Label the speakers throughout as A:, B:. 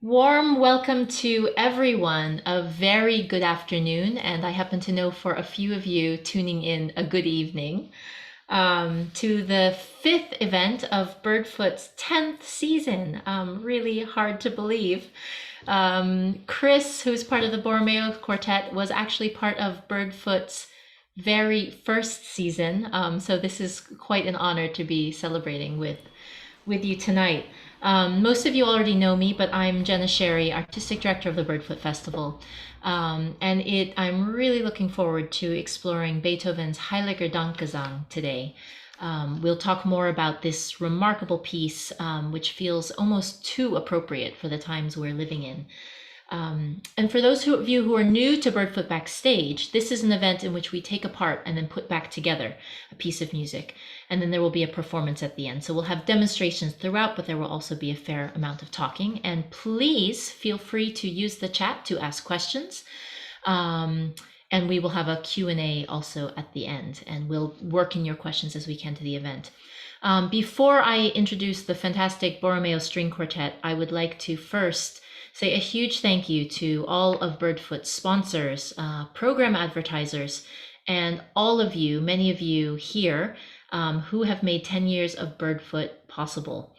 A: Warm welcome to everyone. A very good afternoon, and I happen to know for a few of you tuning in a good evening to the fifth event of Birdfoot's 10th season. Really hard to believe. Chris, who's part of the Borromeo Quartet, was actually part of Birdfoot's very first season. So this is quite an honor to be celebrating with you tonight. Most of you already know me, but I'm Jenna Sherry, Artistic Director of the Birdfoot Festival. I'm really looking forward to exploring Beethoven's Heiliger Dankgesang today. We'll talk more about this remarkable piece, which feels almost too appropriate for the times we're living in. And for those of you who are new to Birdfoot Backstage, this is an event in which we take apart and then put back together a piece of music. And then there will be a performance at the end. So we'll have demonstrations throughout, but there will also be a fair amount of talking. And please feel free to use the chat to ask questions. And we will have a Q&A also at the end, and we'll work in your questions as we can to the event. Before I introduce the fantastic Borromeo String Quartet, I would like to first say a huge thank you to all of Birdfoot's sponsors, program advertisers, and all of you, many of you here, who have made 10 years of Birdfoot possible.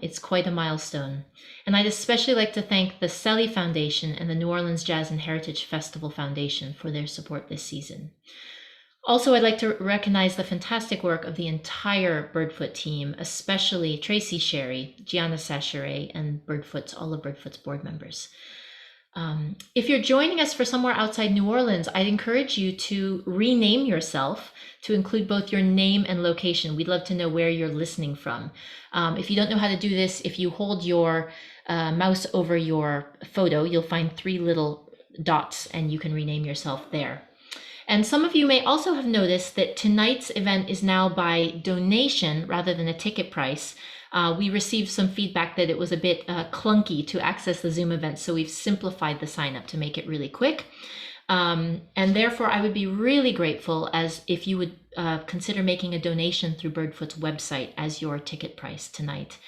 A: It's quite a milestone. And I'd especially like to thank the Selly Foundation and the New Orleans Jazz and Heritage Festival Foundation for their support this season. Also, I'd like to recognize the fantastic work of the entire Birdfoot team, especially Tracy Sherry, Gianna Sachere, and all of Birdfoot's board members. If you're joining us for somewhere outside New Orleans, I'd encourage you to rename yourself to include both your name and location. We'd love to know where you're listening from. If you don't know how to do this, if you hold your mouse over your photo, you'll find 3 little dots and you can rename yourself there. And some of you may also have noticed that tonight's event is now by donation rather than a ticket price. We received some feedback that it was a bit clunky to access the Zoom event, so we've simplified the sign up to make it really quick. And therefore, I would be really grateful as if you would consider making a donation through Birdfoot's website as your ticket price tonight.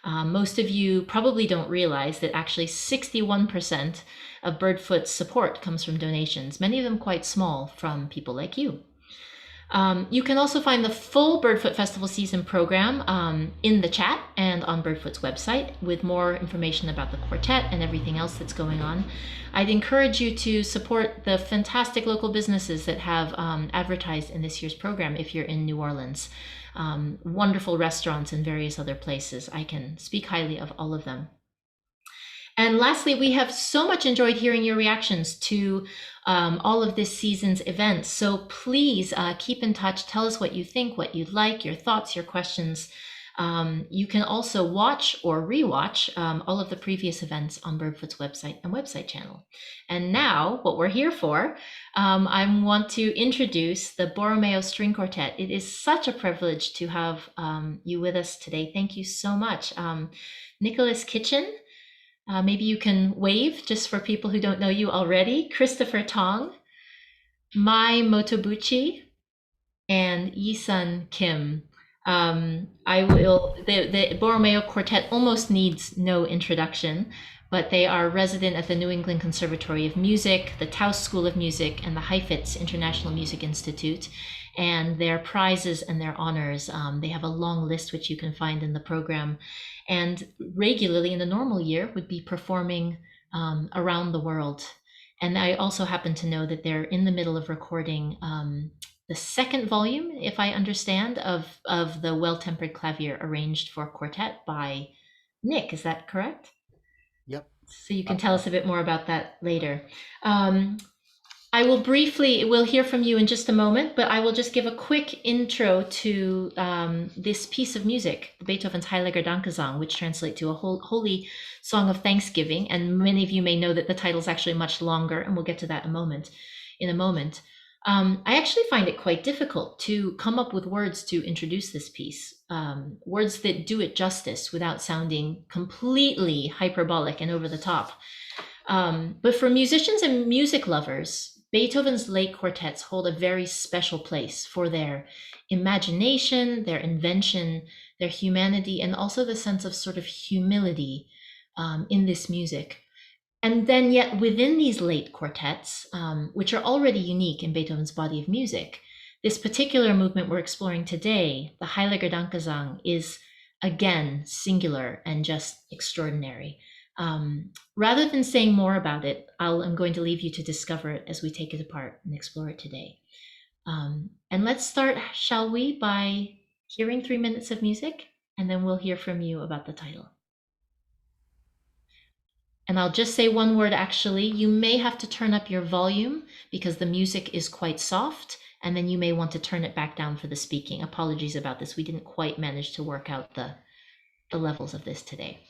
A: Most of you probably don't realize that actually 61% of Birdfoot's support comes from donations, many of them quite small, from people like you. You can also find the full Birdfoot Festival season program in the chat and on Birdfoot's website with more information about the quartet and everything else that's going on. I'd encourage you to support the fantastic local businesses that have advertised in this year's program if you're in New Orleans. Wonderful restaurants and various other places. I can speak highly of all of them. And lastly, we have so much enjoyed hearing your reactions to all of this season's events. So please keep in touch. Tell us what you think, what you'd like, your thoughts, your questions. You can also watch or rewatch all of the previous events on Birdfoot's website and website channel. And now, what we're here for, I want to introduce the Borromeo String Quartet. It is such a privilege to have you with us today. Thank you so much. Nicholas Kitchen. Maybe you can wave just for people who don't know you already. Christopher Tong, Mai Motobuchi, and Yisun Kim. The Borromeo Quartet almost needs no introduction, but they are resident at the New England Conservatory of Music, the Taos School of Music, and the Heifetz International Music Institute. And their prizes and their honors, they have a long list which you can find in the program, and regularly in the normal year would be performing around the world. And I also happen to know that they're in the middle of recording the second volume, if I understand, of the Well-Tempered Clavier arranged for quartet by Nick. Is that correct?
B: Yep.
A: So you can tell us a bit more about that later. We'll hear from you in just a moment, but I will just give a quick intro to this piece of music, Beethoven's Heiliger Dankgesang, which translates to a holy song of thanksgiving. And many of you may know that the title is actually much longer, and we'll get to that in a moment. I actually find it quite difficult to come up with words to introduce this piece, words that do it justice without sounding completely hyperbolic and over the top. But for musicians and music lovers, Beethoven's late quartets hold a very special place for their imagination, their invention, their humanity, and also the sense of sort of humility in this music. And then yet within these late quartets, which are already unique in Beethoven's body of music, this particular movement we're exploring today, the Heiliger Dankgesang, is again singular and just extraordinary. Rather than saying more about it, I'm going to leave you to discover it as we take it apart and explore it today. And let's start, shall we, by hearing 3 minutes of music, and then we'll hear from you about the title. And I'll just say one word, actually. You may have to turn up your volume because the music is quite soft, and then you may want to turn it back down for the speaking. Apologies about this. We didn't quite manage to work out the levels of this today.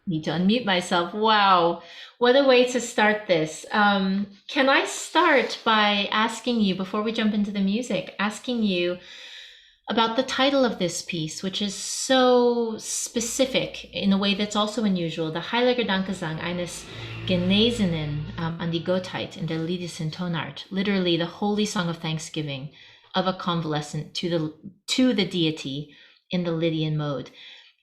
A: Need to unmute myself. Wow, what a way to start this. Can I start by asking you, before we jump into the music, asking you about the title of this piece, which is so specific in a way that's also unusual. The Heiliger Dankgesang eines Genesenen an die Gottheit in der Lydian Tonart, literally the holy song of thanksgiving of a convalescent to the deity in the Lydian mode.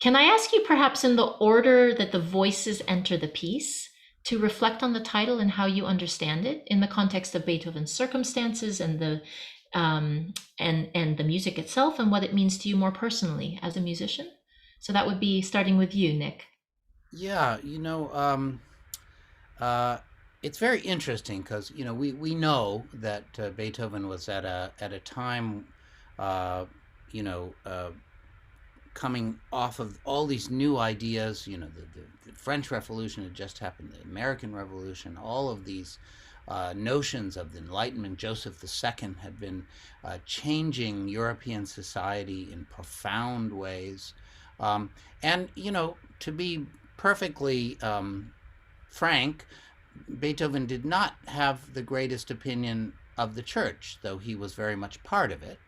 A: Can I ask you, perhaps in the order that the voices enter the piece, to reflect on the title and how you understand it in the context of Beethoven's circumstances and the music itself, and what it means to you more personally as a musician? So that would be starting with you, Nick.
B: Yeah, uh, it's very interesting because we know that Beethoven was at a time, uh, you know, coming off of all these new ideas. The French Revolution had just happened, the American Revolution, all of these notions of the Enlightenment. Joseph II had been changing European society in profound ways. And, to be perfectly frank, Beethoven did not have the greatest opinion of the church, though he was very much part of it.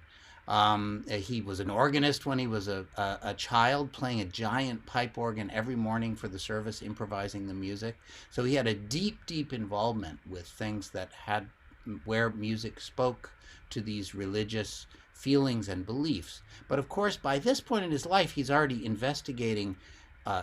B: He was an organist when he was a child, playing a giant pipe organ every morning for the service, improvising the music. So he had a deep, deep involvement with things that had where music spoke to these religious feelings and beliefs. But of course, by this point in his life, he's already investigating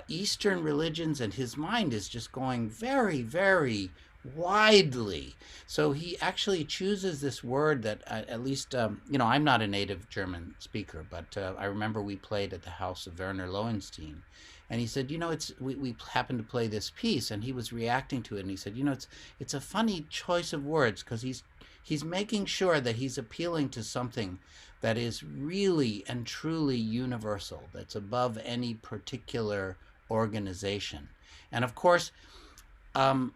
B: Eastern religions, and his mind is just going very, very widely. So he actually chooses this word that, at least, I'm not a native German speaker, but I remember we played at the house of Werner Lowenstein. And he said, we happened to play this piece, and he was reacting to it, and he said, it's a funny choice of words because he's making sure that he's appealing to something that is really and truly universal, that's above any particular organization. And of course, um,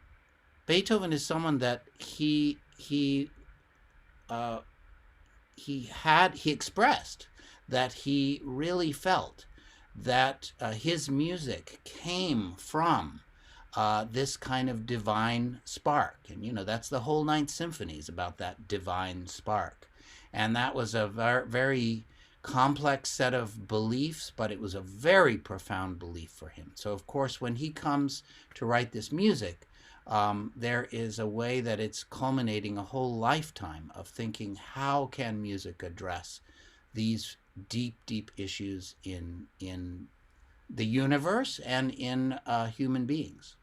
B: Beethoven is someone that uh, he expressed that he really felt that his music came from this kind of divine spark. And that's the whole Ninth Symphony is about that divine spark. And that was a very complex set of beliefs, but it was a very profound belief for him. So of course, when he comes to write this music, there is a way that it's culminating a whole lifetime of thinking, how can music address these deep, deep issues in the universe and in human beings.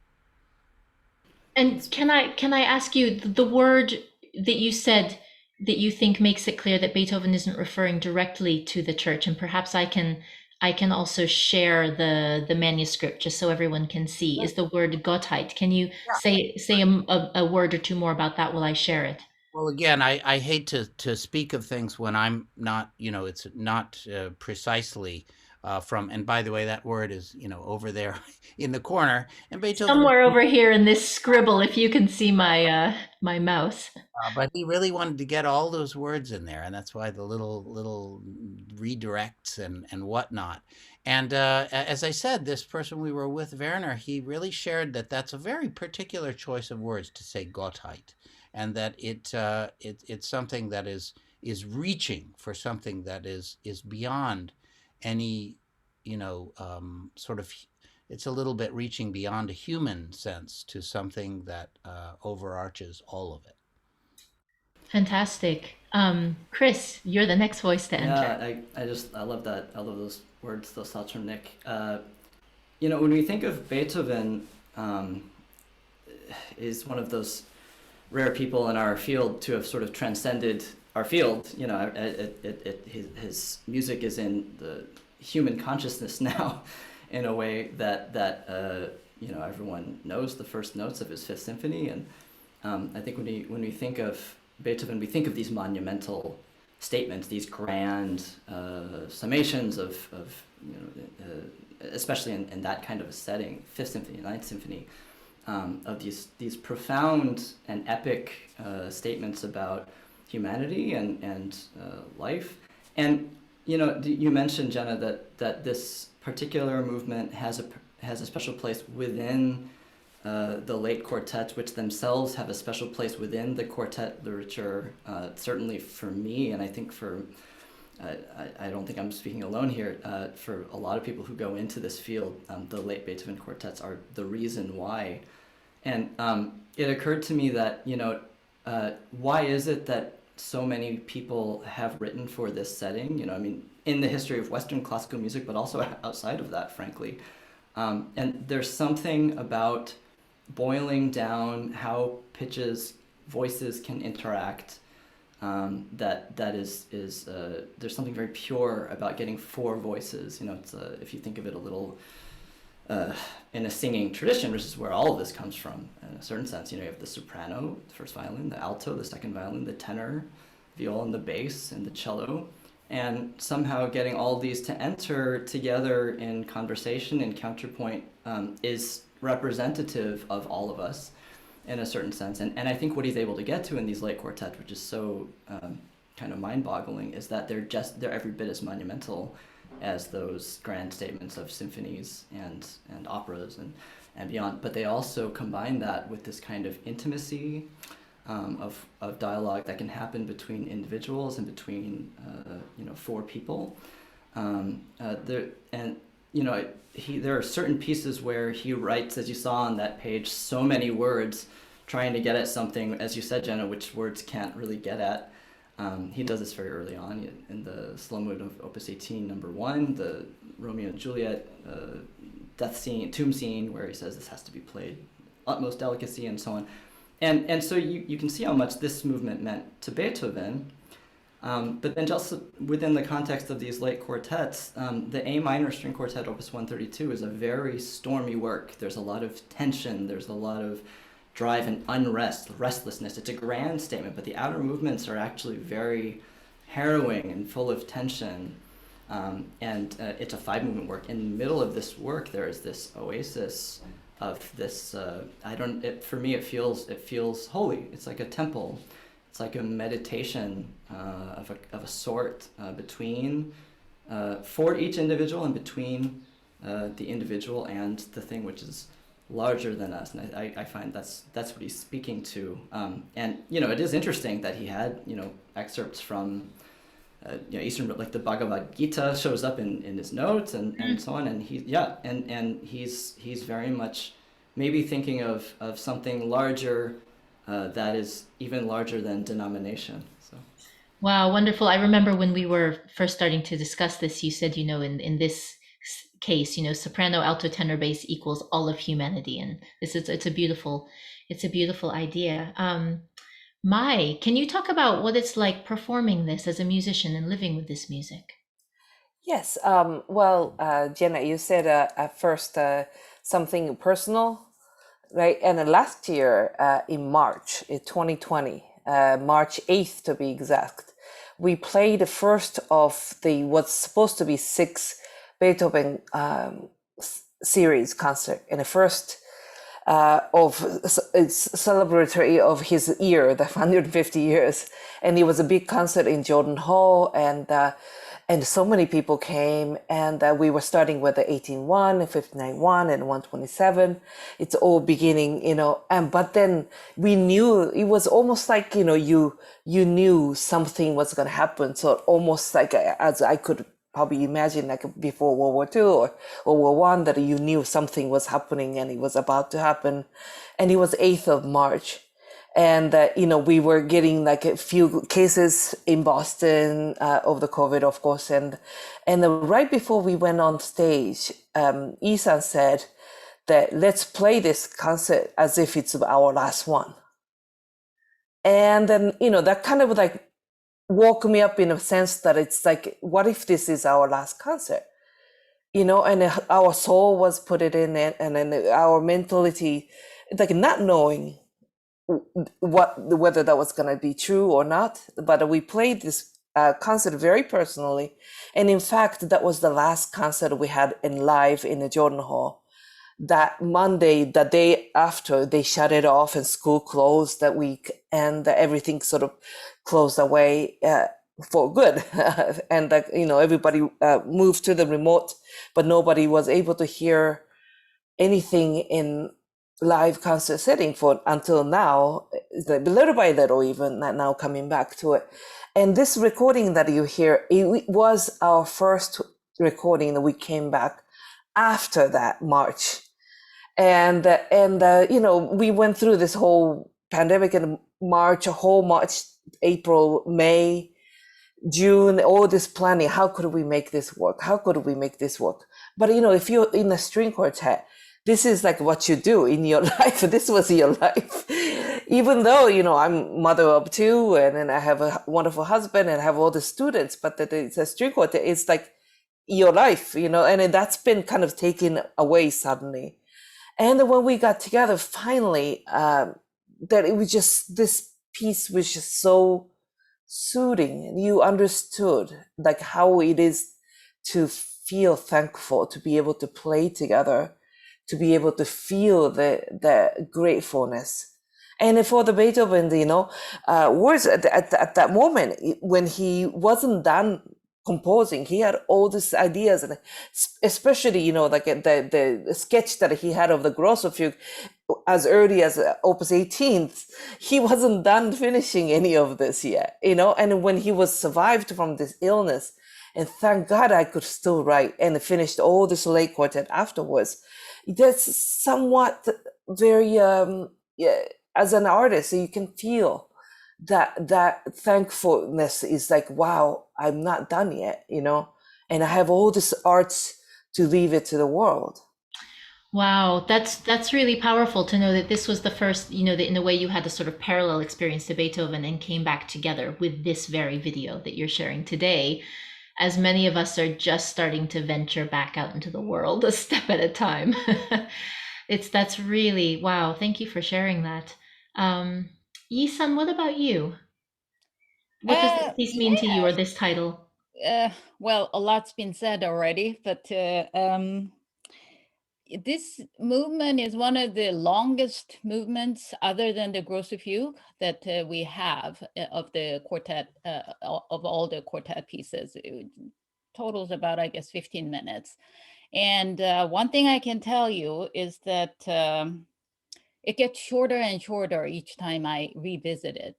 A: And can I ask you, the word that you said that you think makes it clear that Beethoven isn't referring directly to the church, and perhaps I can also share the manuscript just so everyone can see, is the word Gottheit. Can you say a word or two more about that while I share it?
B: Well, again, I hate to speak of things when I'm not, it's not precisely from. And by the way, that word is, over there in the corner. And Beethoven,
A: Somewhere over here in this scribble, if you can see my mouse.
B: but he really wanted to get all those words in there, and that's why the little redirects and whatnot. And as I said, this person we were with, Werner, he really shared that that's a very particular choice of words to say Gottheit, and that it's something that is reaching for something that is beyond any, sort of. It's a little bit reaching beyond a human sense to something that overarches all of it.
A: Fantastic. Chris, you're the next voice to enter.
C: Yeah, I love that. I love those words, those thoughts from Nick. When we think of Beethoven, is one of those rare people in our field to have sort of transcended our field. His music is in the human consciousness now, in a way that everyone knows the first notes of his Fifth Symphony, and I think when we think of Beethoven, we think of these monumental statements, these grand summations of especially in that kind of a setting, Fifth Symphony, Ninth Symphony, of these profound and epic statements about humanity and life. And you mentioned, Jenna, that this particular movement has a special place within the late quartets, which themselves have a special place within the quartet literature. Certainly for me, and I think I don't think I'm speaking alone here. For a lot of people who go into this field, the late Beethoven quartets are the reason why. And it occurred to me that why is it that so many people have written for this setting? in the history of Western classical music, but also outside of that, frankly. And there's something about boiling down how pitches, voices can interact, that is there's something very pure about getting four voices. You know, it's if you think of it a little in a singing tradition, which is where all of this comes from in a certain sense. You know, you have the soprano, the first violin, the alto, the second violin, the tenor, viol, and the bass, and the cello. And somehow getting all these to enter together in conversation and counterpoint is representative of all of us in a certain sense. And I think what he's able to get to in these late quartets, which is so kind of mind-boggling, is that they're every bit as monumental as those grand statements of symphonies and operas and beyond. But they also combine that with this kind of intimacy of dialogue that can happen between individuals and between four people. There are certain pieces where he writes, as you saw on that page, so many words trying to get at something, as you said, Jenna, which words can't really get at. He does this very early on in the slow mode of Opus 18, number 1, the Romeo and Juliet death scene, tomb scene, where he says this has to be played utmost delicacy and so on. And so you can see how much this movement meant to Beethoven. But then just within the context of these late quartets, the A minor string quartet, Opus 132, is a very stormy work. There's a lot of tension, there's a lot of drive and unrest, restlessness. It's a grand statement, but the outer movements are actually very harrowing and full of tension. And it's a 5-movement work. In the middle of this work, there is this oasis of this. For me, it feels holy. It's like a temple. It's like a meditation of a sort between for each individual and between the individual and the thing which is larger than us. And I find that's what he's speaking to. And it is interesting that he had excerpts from Eastern, like the Bhagavad Gita shows up in his notes and so on. And he's very much maybe thinking of something larger that is even larger than denomination. So.
A: Wow, wonderful. I remember when we were first starting to discuss this, you said, in this case, soprano, alto, tenor, bass equals all of humanity. And it's a beautiful idea. Mai, can you talk about what it's like performing this as a musician and living with this music?
D: Yes. Jenna, you said at first something personal, right? And last year in March, in 2020, March 8th to be exact, we played the first of the what's supposed to be 6 Beethoven series concert, and the first it's celebratory of his year, the 150 years, and it was a big concert in Jordan Hall, and so many people came, and we were starting with the 18-1 and 59-1 and 127. It's all beginning, but then we knew it was almost like, you knew something was going to happen. So almost like as I could probably imagine, like before World War II or World War I, that you knew something was happening and it was about to happen. And it was 8th of March. And, we were getting like a few cases in Boston of the COVID, of course. And right before we went on stage, Isan said that let's play this concert as if it's our last one. And then, that kind of like woke me up in a sense that it's like, what if this is our last concert? And our soul was put it in it, and then our mentality, like not knowing whether that was going to be true or not, but we played this concert very personally, and in fact that was the last concert we had in live in the Jordan Hall. That Monday, the day after, they shut it off and school closed that week, and everything sort of closed away for good. And everybody moved to the remote, but nobody was able to hear anything in live concert setting until now, little by little, even now coming back to it. And this recording that you hear, it was our first recording that we came back after that March. And we went through this whole pandemic in March, April, May, June, all this planning, how could we make this work? How could we make this work? But if you're in a string quartet, this is like what you do in your life. This was your life. Even though, I'm mother of two and then I have a wonderful husband and I have all the students, but that it's a string quartet, it's like your life, and then that's been kind of taken away suddenly. And when we got together, finally, that it was just, this piece was just so soothing, and you understood like how it is to feel thankful, to be able to play together, to be able to feel the gratefulness. And for the Beethoven, words at that moment, when he wasn't done composing, he had all these ideas, and especially like the sketch that he had of the Grosso fugue as early as Opus 18, he wasn't done finishing any of this yet, and when he was survived from this illness, and thank God I could still write and finished all this late quartet afterwards. That's somewhat very, yeah, as an artist, you can feel that thankfulness is like, wow, I'm not done yet, and I have all this arts to leave it to the world.
A: Wow, that's really powerful to know that this was the first, that in a way you had a sort of parallel experience to Beethoven and came back together with this very video that you're sharing today, as many of us are just starting to venture back out into the world a step at a time. That's really, wow, thank you for sharing that. Yi-san, what about you? What does this piece mean to you, or this title?
E: Well, a lot's been said already, but this movement is one of the longest movements, other than the Grosso fugue, that we have of the quartet, of all the quartet pieces. It totals about, I guess, 15 minutes. And one thing I can tell you is that it gets shorter and shorter each time I revisit it.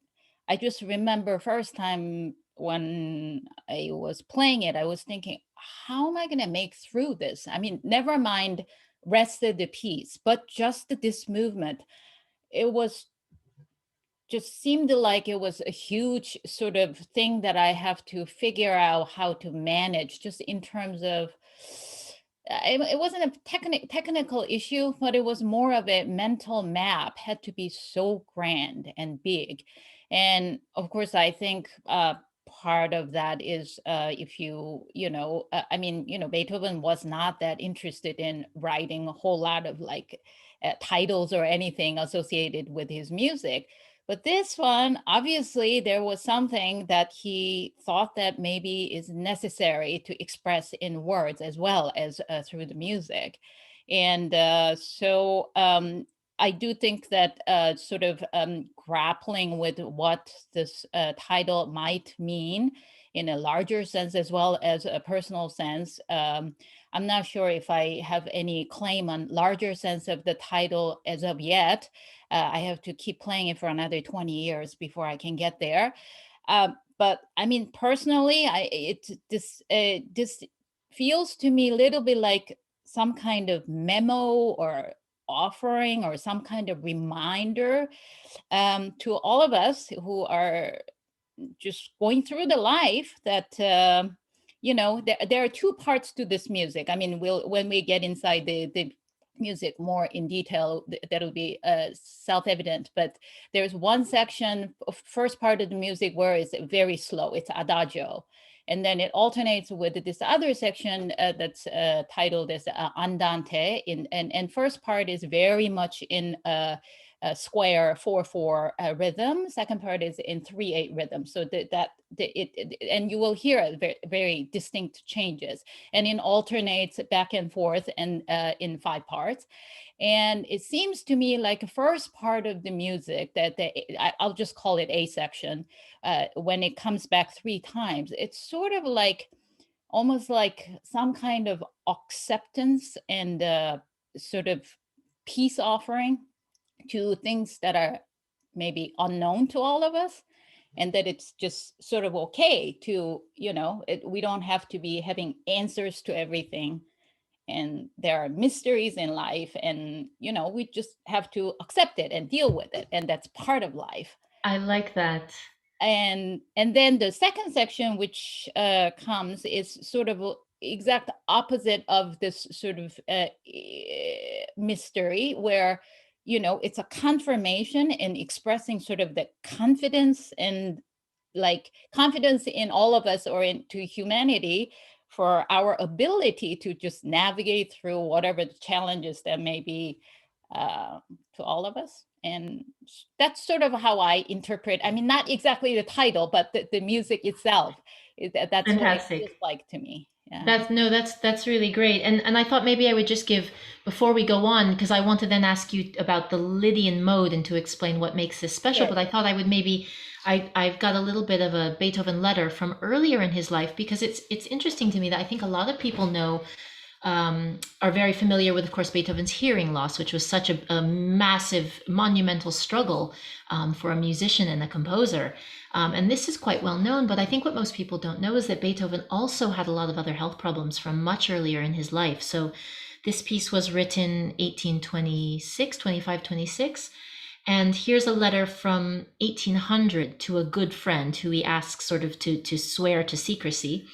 E: I just remember first time when I was playing it, I was thinking, how am I going to make through this? I mean, never mind rest of the piece, but just this movement, it was just seemed like it was a huge sort of thing that I have to figure out how to manage, just in terms of it wasn't a technical issue, but it was more of a mental map, had to be so grand and big. And of course, I think part of that is if I mean, Beethoven was not that interested in writing a whole lot of like titles or anything associated with his music. But this one, obviously, there was something that he thought that maybe is necessary to express in words as well as through the music. And I do think that sort of grappling with what this title might mean in a larger sense as well as a personal sense. I'm not sure if I have any claim on larger sense of the title as of yet. I have to keep playing it for another 20 years before I can get there. But I mean, personally, this feels to me a little bit like some kind of memo or offering or some kind of reminder to all of us who are just going through the life that there are two parts to this music. I mean, when we get inside the music more in detail, that'll be self-evident, but there's one section of first part of the music where it's very slow, it's adagio, and then it alternates with this other section that's titled as andante, and first part is very much in square 4/4 rhythm. Second part is in 3/8 rhythm. So and you will hear very, very distinct changes, and it alternates back and forth and in 5 parts. And it seems to me like the first part of the music that I'll just call it A section, when it comes back 3 times, it's sort of like almost like some kind of acceptance and sort of peace offering to things that are maybe unknown to all of us, and that it's just sort of okay to we don't have to be having answers to everything, and there are mysteries in life, and we just have to accept it and deal with it, and that's part of life.
A: I like that.
E: and then the second section, which comes, is sort of exact opposite of this sort of mystery, where it's a confirmation and expressing sort of the confidence and like confidence in all of us or into humanity for our ability to just navigate through whatever the challenges that may be to all of us. And that's sort of how I interpret, I mean, not exactly the title, but the music itself. That's what it feels
A: Fantastic.
E: like to me. Yeah.
A: That's really great. And I thought maybe I would just give, before we go on, because I want to then ask you about the Lydian mode and to explain what makes this special,
E: Sure.
A: but I thought I would maybe, I've got a little bit of a Beethoven letter from earlier in his life, because it's interesting to me that I think a lot of people know, are very familiar with, of course, Beethoven's hearing loss, which was such a massive, monumental struggle for a musician and a composer. And this is quite well known, but I think what most people don't know is that Beethoven also had a lot of other health problems from much earlier in his life. So this piece was written 1826, 25, 26. And here's a letter from 1800 to a good friend who he asks sort of to swear to secrecy.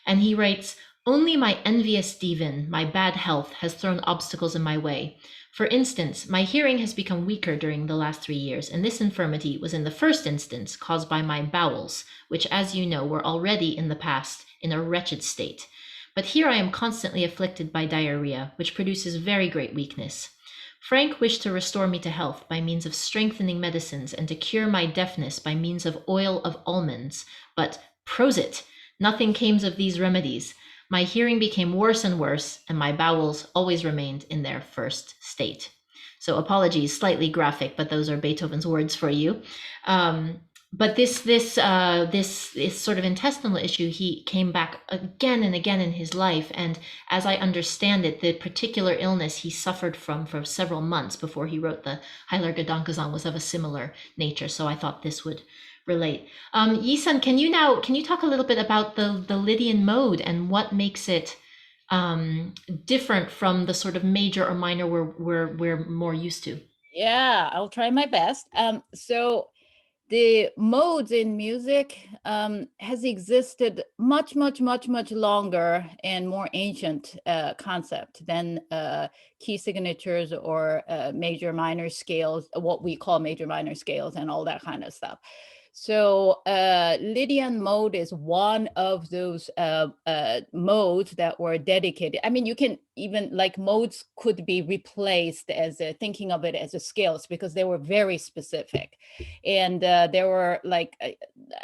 A: And he writes, "Only my envious Stephen, my bad health, has thrown obstacles in my way. For instance, my hearing has become weaker during the last 3 years, and this infirmity was in the first instance caused by my bowels, which, as you know, were already in the past in a wretched state. But here I am constantly afflicted by diarrhea, which produces very great weakness. Frank wished to restore me to health by means of strengthening medicines and to cure my deafness by means of oil of almonds, but prosit! Nothing came of these remedies. My hearing became worse and worse, and my bowels always remained in their first state." So apologies, slightly graphic, but those are Beethoven's words for you. But this sort of intestinal issue, he came back again and again in his life. And as I understand it, the particular illness he suffered from for several months before he wrote the Heiliger Dankgesang was of a similar nature. So I thought this would relate. Yisan, can you talk a little bit about the Lydian mode and what makes it different from the sort of major or minor we're more used to?
E: Yeah, I'll try my best. So the modes in music has existed much, much, much, much longer and more ancient concept than key signatures or major minor scales, what we call major minor scales and all that kind of stuff. So Lydian mode is one of those modes that were dedicated. I mean, you can even like modes could be replaced as thinking of it as a scales because they were very specific. And there were like,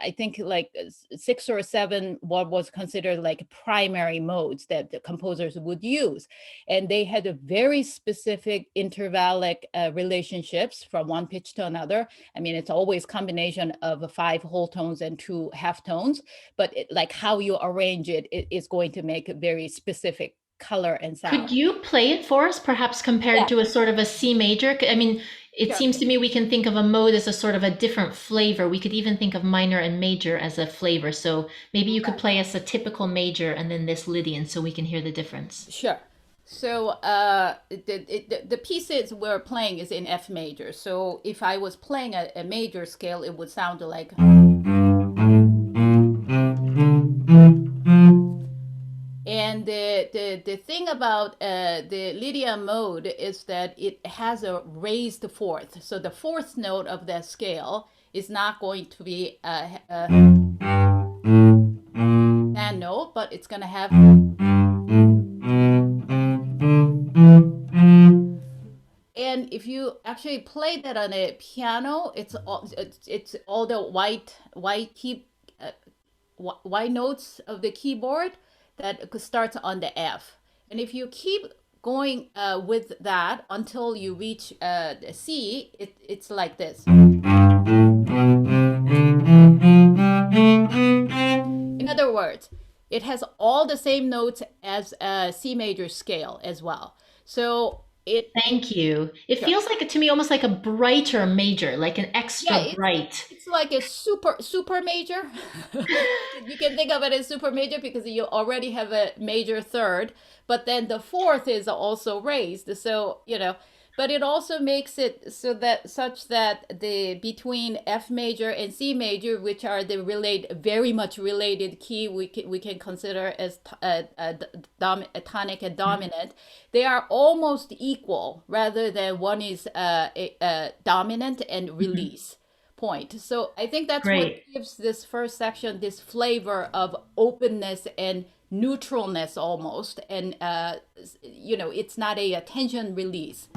E: I think like 6 or 7 what was considered like primary modes that the composers would use. And they had a very specific intervallic relationships from one pitch to another. I mean, it's always combination of 5 whole tones and 2 half tones, but like how you arrange it is going to make a very specific color and sound.
A: Could you play it for us, perhaps compared to a sort of a C major? I mean, it seems to me we can think of a mode as a sort of a different flavor. We could even think of minor and major as a flavor. So maybe you could play us a typical major and then this Lydian so we can hear the difference.
E: Sure. So the pieces we're playing is in F major. So if I was playing a major scale, it would sound like. And the thing about the Lydian mode is that it has a raised fourth. So the fourth note of that scale is not going to be that note, but it's going to have. And if you actually play that on a piano, it's all the white key, white notes of the keyboard that starts on the F. And if you keep going with that until you reach the C, it's like this. In other words, it has all the same notes as a C major scale as well. So
A: Thank you. It feels like to me almost like a brighter major, like an extra bright.
E: It's like a super major. You can think of it as super major because you already have a major third, but then the fourth is also raised. So but it also makes it so that such that the between F major and C major, which are the very much related key, we can consider as tonic and dominant, they are almost equal rather than one is dominant and release point. So I think that's what
A: Great.
E: gives this first section this flavor of openness and neutralness almost, and it's not a tension release,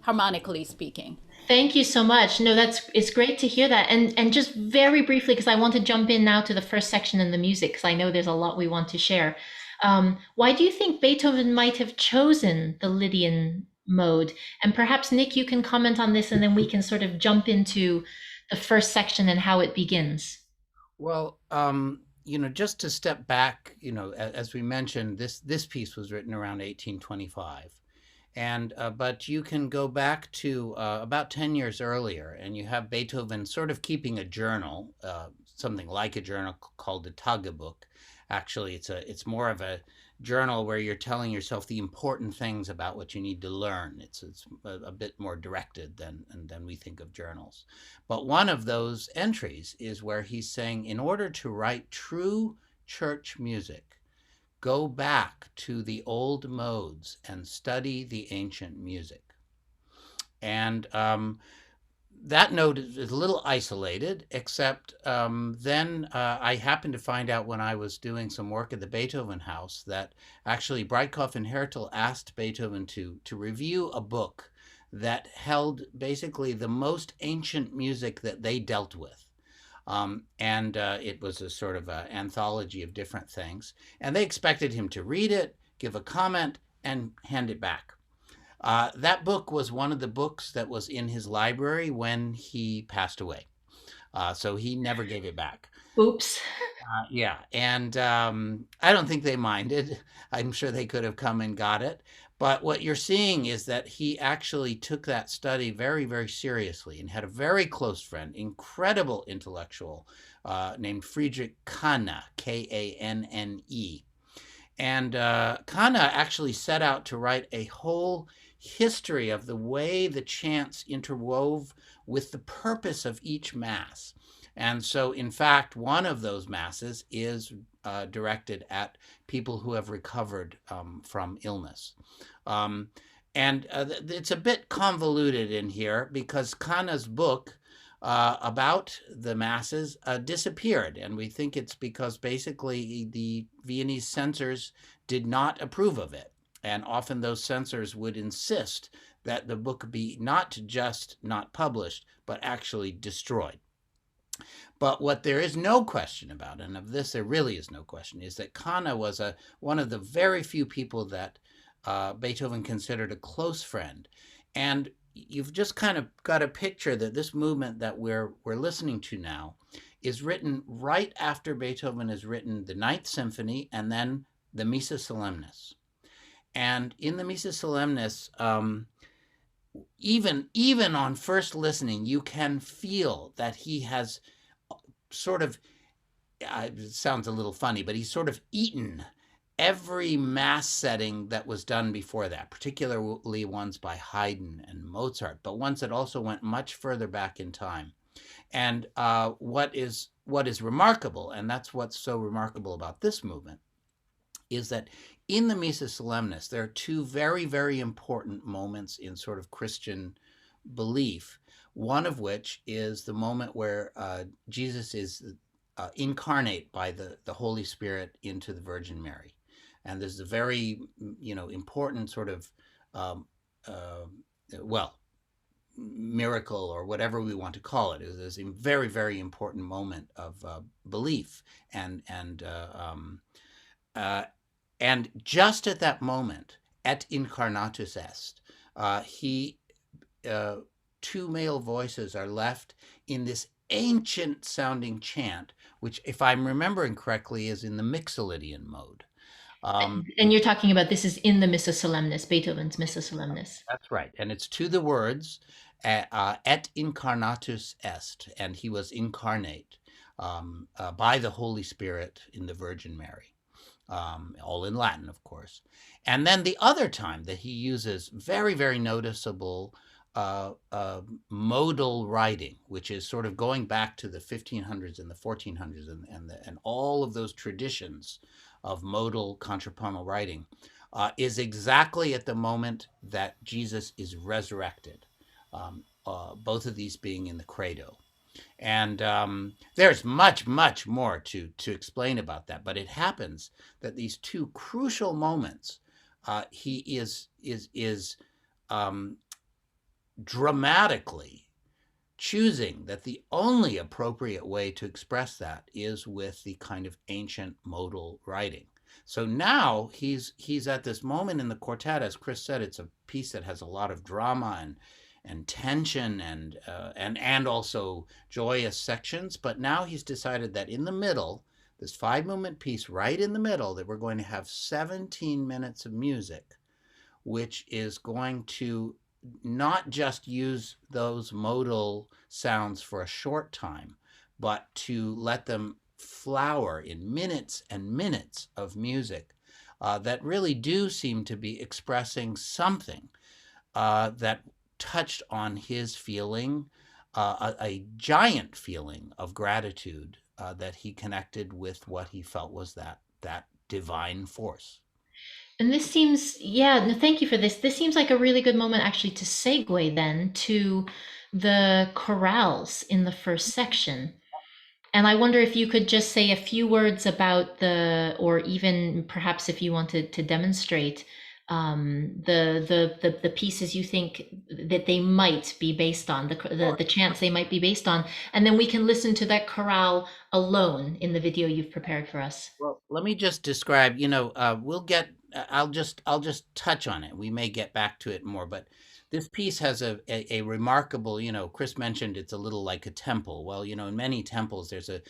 E: harmonically speaking.
A: Thank you so much. No, it's great to hear that. And just very briefly, because I want to jump in now to the first section in the music, because I know there's a lot we want to share. Why do you think Beethoven might have chosen the Lydian mode? And perhaps Nick, you can comment on this, and then we can sort of jump into the first section and how it begins.
B: Well, just to step back, as we mentioned, this piece was written around 1825. And but you can go back to about 10 years earlier, and you have Beethoven sort of keeping a journal, something like a journal called the Tagebuch. Actually, it's more of a journal where you're telling yourself the important things about what you need to learn. It's a bit more directed than we think of journals. But one of those entries is where he's saying, in order to write true church music, go back to the old modes and study the ancient music. And that note is a little isolated, except then I happened to find out when I was doing some work at the Beethoven House that actually Breitkopf and Hertel asked Beethoven to review a book that held basically the most ancient music that they dealt with. And it was a sort of an anthology of different things. And they expected him to read it, give a comment, and hand it back. That book was one of the books that was in his library when he passed away. So he never gave it back.
A: Oops.
B: Yeah. And I don't think they minded. I'm sure they could have come and got it. But what you're seeing is that he actually took that study very, very seriously and had a very close friend, incredible intellectual, named Friedrich Kanne, Kanne. And Kanne actually set out to write a whole history of the way the chants interwove with the purpose of each mass. And so, in fact, one of those masses is directed at people who have recovered from illness. And it's a bit convoluted in here because Kanne's book about the masses disappeared. And we think it's because basically the Viennese censors did not approve of it. And often those censors would insist that the book be not just not published, but actually destroyed. But what there is no question about, and of this there really is no question, is that Kanne was one of the very few people that Beethoven considered a close friend. And you've just kind of got a picture that this movement that we're listening to now is written right after Beethoven has written the Ninth Symphony and then the Missa Solemnis. And in the Missa Solemnis, even on first listening, you can feel that he has sort of, it sounds a little funny, but he's sort of eaten every mass setting that was done before that, particularly ones by Haydn and Mozart, but ones that also went much further back in time. And what is remarkable, and that's what's so remarkable about this movement, is that in the Missa Solemnis, there are two very, very important moments in sort of Christian belief, one of which is the moment where Jesus is incarnate by the Holy Spirit into the Virgin Mary. And this is a very, important sort of, miracle or whatever we want to call it. It is a very, very important moment of belief. And just at that moment, et incarnatus est, two male voices are left in this ancient sounding chant, which, if I'm remembering correctly, is in the Mixolydian mode.
A: And you're talking about this is in the Missa Solemnis, Beethoven's Missa Solemnis.
B: That's right. And it's to the words, et incarnatus est, and he was incarnate by the Holy Spirit in the Virgin Mary. all in Latin, of course. And then the other time that he uses very, very noticeable modal writing, which is sort of going back to the 1500s and the 1400s and all of those traditions of modal contrapuntal writing, is exactly at the moment that Jesus is resurrected, both of these being in the credo. And there's much, much more to explain about that. But it happens that these two crucial moments, he is dramatically choosing that the only appropriate way to express that is with the kind of ancient modal writing. So now he's at this moment in the quartet, as Chris said, it's a piece that has a lot of drama and tension and also joyous sections. But now he's decided that in the middle, this 5-movement piece right in the middle, that we're going to have 17 minutes of music, which is going to not just use those modal sounds for a short time, but to let them flower in minutes and minutes of music that really do seem to be expressing something that touched on his feeling, a giant feeling of gratitude that he connected with what he felt was that divine force.
A: And this seems, yeah, no, thank you for this. This seems like a really good moment actually to segue then to the chorales in the first section. And I wonder if you could just say a few words about or even perhaps if you wanted to demonstrate the pieces you think that they might be based on, the chants they might be based on, and then we can listen to that chorale alone in the video you've prepared for us.
B: Well, let me just describe. I'll just touch on it. We may get back to it more, but this piece has a remarkable. Chris mentioned it's a little like a temple. Well, in many temples there's a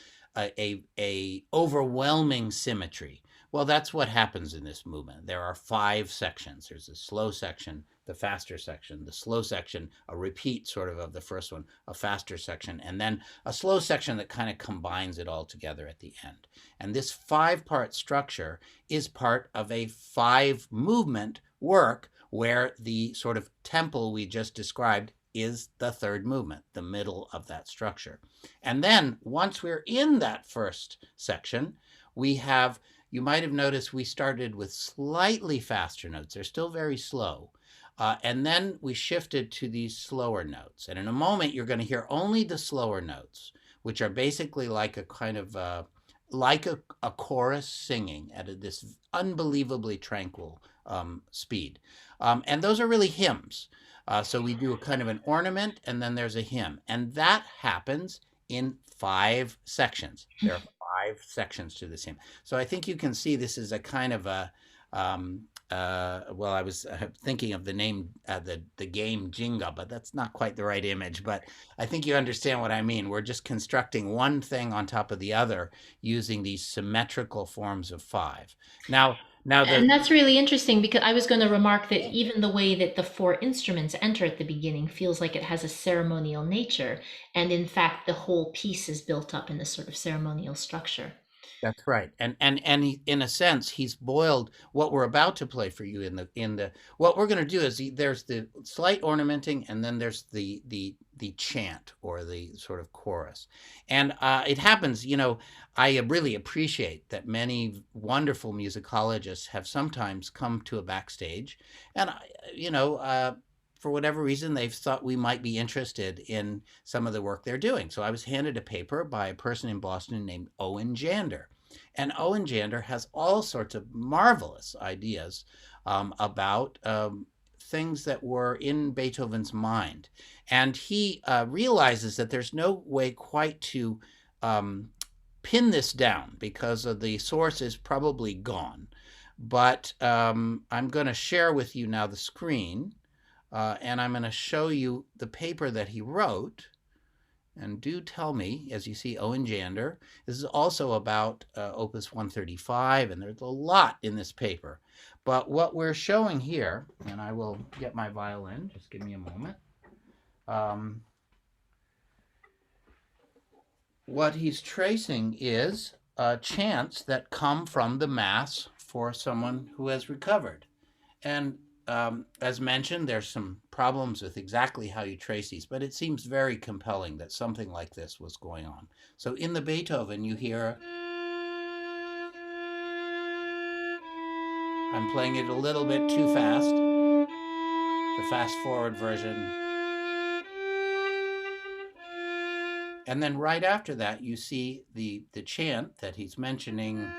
B: overwhelming symmetry. Well, that's what happens in this movement. There are 5 sections. There's a slow section, the faster section, the slow section, a repeat sort of the first one, a faster section, and then a slow section that kind of combines it all together at the end. And this 5-part structure is part of a 5-movement work where the sort of temple we just described is the 3rd movement, the middle of that structure. And then once we're in that first section, we have, you might have noticed we started with slightly faster notes. They're still very slow. And then we shifted to these slower notes. And in a moment, you're going to hear only the slower notes, which are basically like a kind of like a chorus singing at this unbelievably tranquil speed. And those are really hymns. So we do a kind of an ornament, and then there's a hymn. And that happens in 5 sections. There are 5 sections to this hymn. So I think you can see this is a kind of a, well, I was thinking of the name, the game Jenga, but that's not quite the right image. But I think you understand what I mean. We're just constructing one thing on top of the other using these symmetrical forms of 5.
A: And that's really interesting because I was going to remark that even the way that the 4 instruments enter at the beginning feels like it has a ceremonial nature. And in fact, the whole piece is built up in this sort of ceremonial structure.
B: That's right, and in a sense, he's boiled what we're about to play for you in the. What we're going to do is there's the slight ornamenting, and then there's the chant or the sort of chorus, and it happens. I really appreciate that many wonderful musicologists have sometimes come to a backstage, and for whatever reason, they've thought we might be interested in some of the work they're doing. So I was handed a paper by a person in Boston named Owen Jander. And Owen Jander has all sorts of marvelous ideas about things that were in Beethoven's mind. And he realizes that there's no way quite to pin this down because of the source is probably gone. But I'm going to share with you now the screen. And I'm going to show you the paper that he wrote. And do tell me, as you see, Owen Jander. This is also about Opus 135, and there's a lot in this paper. But what we're showing here, and I will get my violin, just give me a moment. What he's tracing is chants that come from the Mass for someone who has recovered. And as mentioned, there's some problems with exactly how you trace these, but it seems very compelling that something like this was going on. So in the Beethoven, you hear, I'm playing it a little bit too fast, the fast forward version. And then right after that, you see the chant that he's mentioning.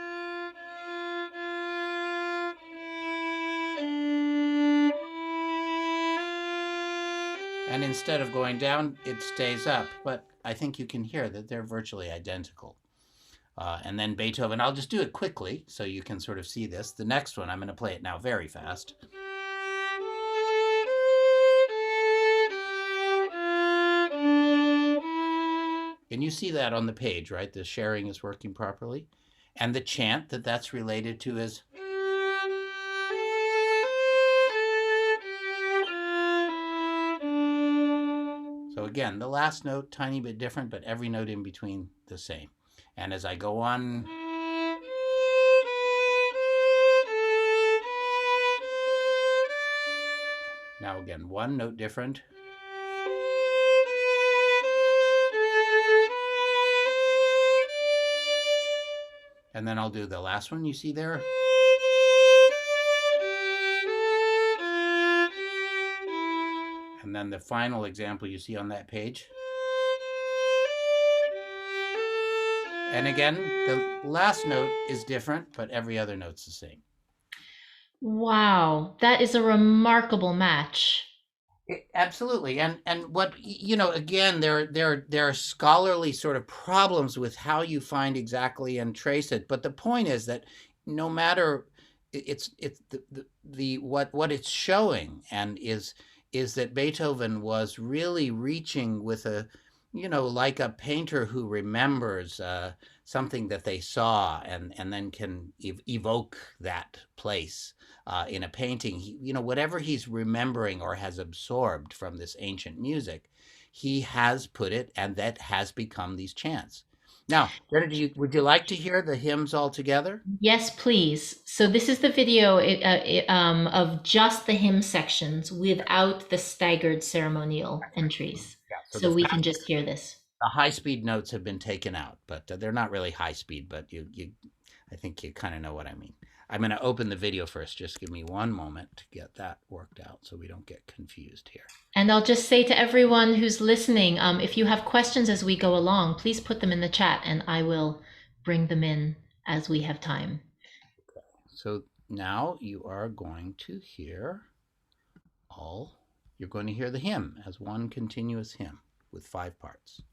B: And instead of going down, it stays up. But I think you can hear that they're virtually identical. And then Beethoven, I'll just do it quickly so you can sort of see this. The next one, I'm going to play it now very fast. And you see that on the page, right? The sharing is working properly. And the chant that's related to is. So again, the last note, tiny bit different, but every note in between the same. And as I go on, now again, one note different. And then I'll do the last one you see there. And then the final example you see on that page. And again, the last note is different, but every other note's the same.
A: Wow, that is a remarkable match.
B: Absolutely, and what again, there are scholarly sort of problems with how you find exactly and trace it. But the point is that no matter it's the what it's showing and is that Beethoven was really reaching with a like a painter who remembers something that they saw and then can evoke that place. In a painting, whatever he's remembering or has absorbed from this ancient music, he has put it, and that has become these chants. Now, Jenna, would you like to hear the hymns all together?
A: Yes, please. So this is the video of just the hymn sections without the staggered ceremonial entries.
B: Yeah.
A: So we can just hear this.
B: The high-speed notes have been taken out, but they're not really high-speed, but I think you kind of know what I mean. I'm going to open the video first. Just give me one moment to get that worked out so we don't get confused here.
A: And I'll just say to everyone who's listening, if you have questions as we go along, please put them in the chat and I will bring them in as we have time.
B: Okay. So now you are going to hear you're going to hear the hymn as one continuous hymn with 5 parts.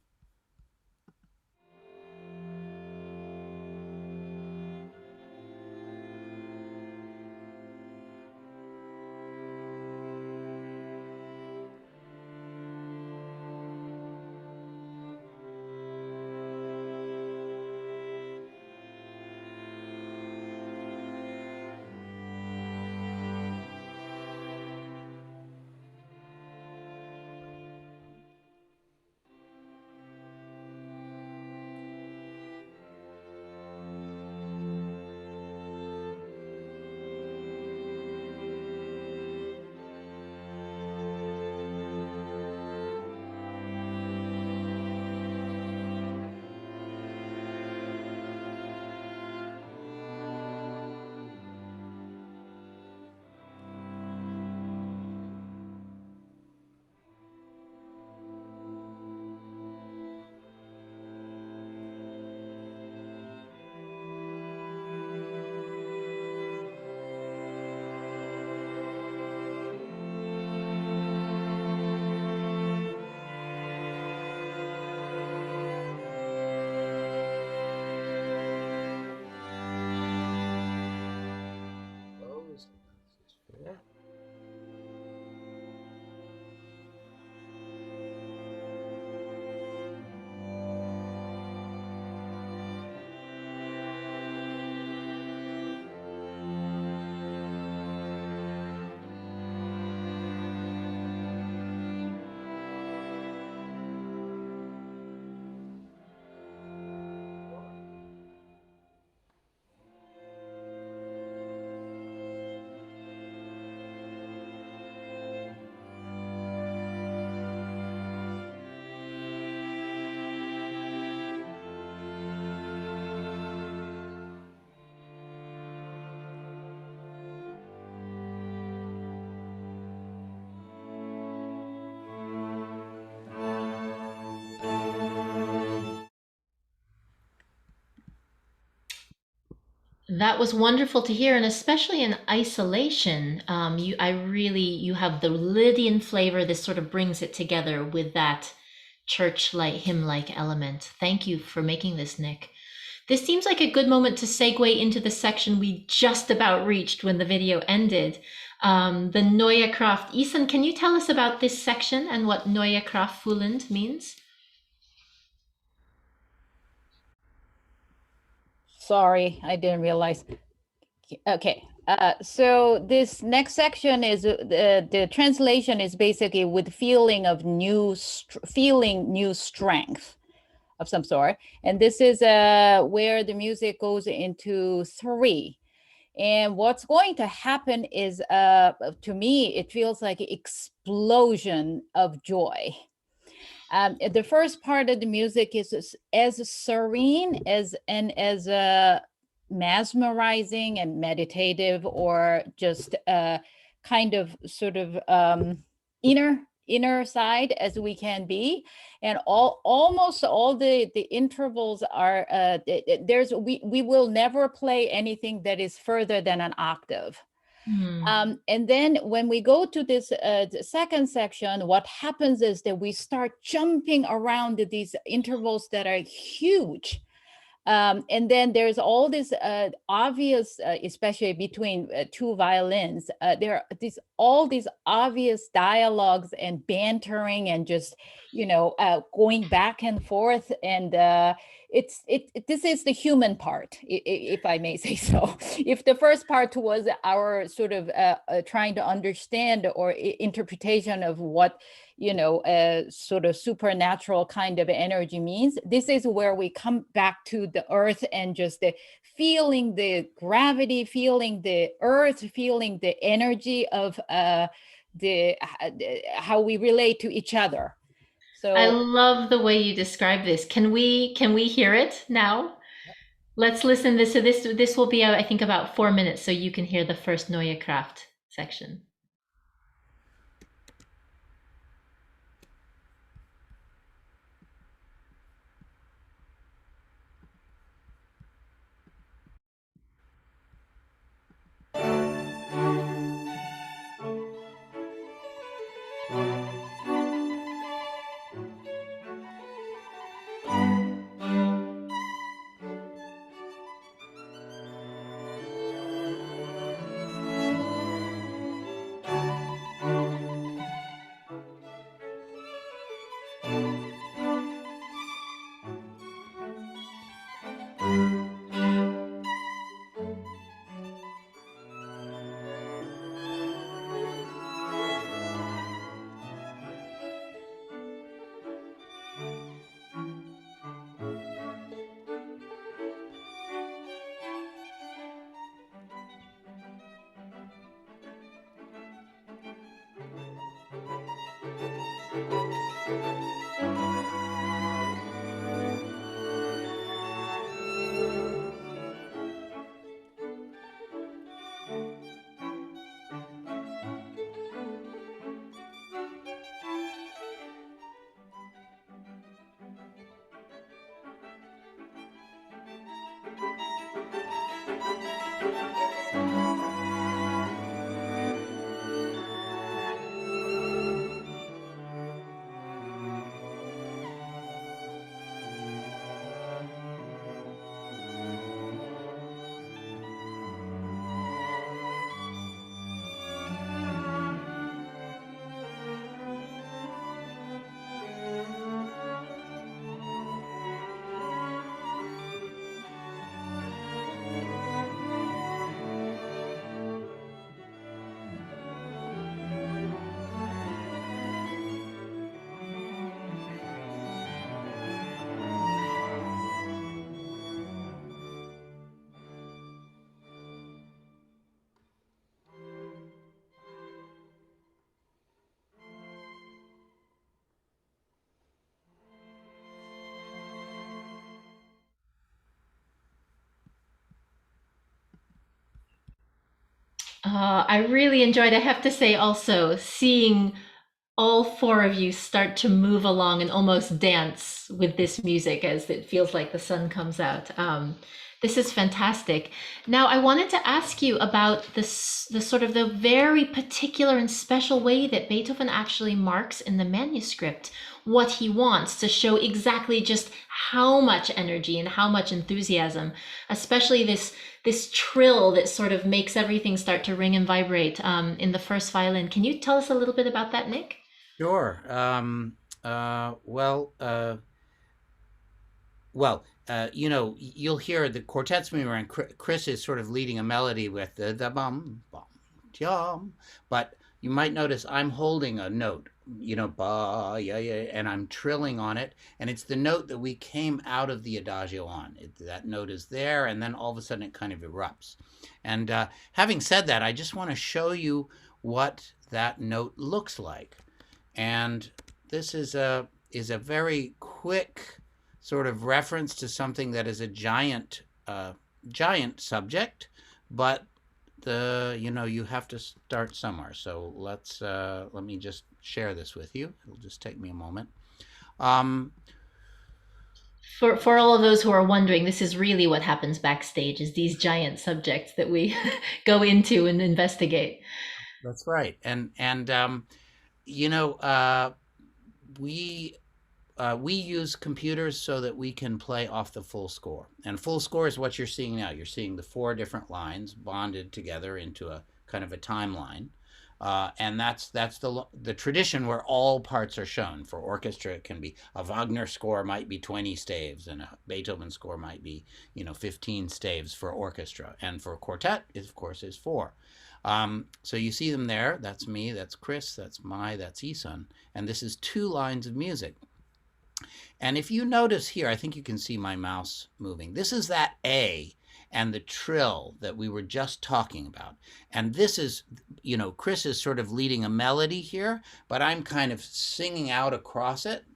A: That was wonderful to hear, and especially in isolation, you have the Lydian flavor. This sort of brings it together with that church-like, hymn-like element. Thank you for making this, Nick. This seems like a good moment to segue into the section we just about reached when the video ended, the Neue Kraft. Isan, can you tell us about this section and what Neue Kraft fühlend means?
E: Sorry, I didn't realize. Okay, so this next section is the translation is basically with feeling of feeling new strength of some sort, and this is where the music goes into 3. And what's going to happen is, to me, it feels like an explosion of joy. The first part of the music is as serene as mesmerizing and meditative, or just kind of sort of inner side as we can be, and almost all the intervals are we will never play anything that is further than an octave. And then when we go to this the second section, what happens is that we start jumping around these intervals that are huge. And then there's all this obvious, especially between 2 violins, there are all these obvious dialogues and bantering and just, going back and forth. And this is the human part, if I may say so. If the first part was our sort of trying to understand or interpretation of what sort of supernatural kind of energy means, this is where we come back to the earth and just feeling the gravity, feeling the earth, feeling the energy of how we relate to each other. So
A: I love the way you describe this. Can we hear it now? Let's listen this. So this will be, I think, about 4 minutes, so you can hear the first Neue Kraft section. I really enjoyed, I have to say also, seeing all 4 of you start to move along and almost dance with this music as it feels like the sun comes out. This is fantastic. Now, I wanted to ask you about this, the sort of the very particular and special way that Beethoven actually marks in the manuscript what he wants to show exactly just how much energy and how much enthusiasm, especially this trill that sort of makes everything start to ring and vibrate in the first violin. Can you tell us a little bit about that, Nick?
B: Sure. You'll hear the quartet's moving around. Chris is sort of leading a melody with the bum, bum, jum, but you might notice I'm holding a note, ba, yeah, yeah, and I'm trilling on it, and it's the note that we came out of the adagio on. That note is there, and then all of a sudden it kind of erupts. And having said that, I just want to show you what that note looks like. And this is a very quick sort of reference to something that is a giant subject, but you have to start somewhere. So let me just share this with you. It'll just take me a moment.
A: For all of those who are wondering, this is really what happens backstage, is these giant subjects that we go into and investigate.
B: That's right. And we use computers so that we can play off the full score. And full score is what you're seeing now. You're seeing the 4 different lines bonded together into a kind of a timeline. And that's the tradition where all parts are shown. For orchestra, it can be a Wagner score might be 20 staves, and a Beethoven score might be 15 staves for orchestra. And for quartet, it of course is 4. So you see them there. That's me, that's Chris, that's Isan. And this is 2 lines of music. And if you notice here, I think you can see my mouse moving. This is that A and the trill that we were just talking about. And this is, Chris is sort of leading a melody here, but I'm kind of singing out across it.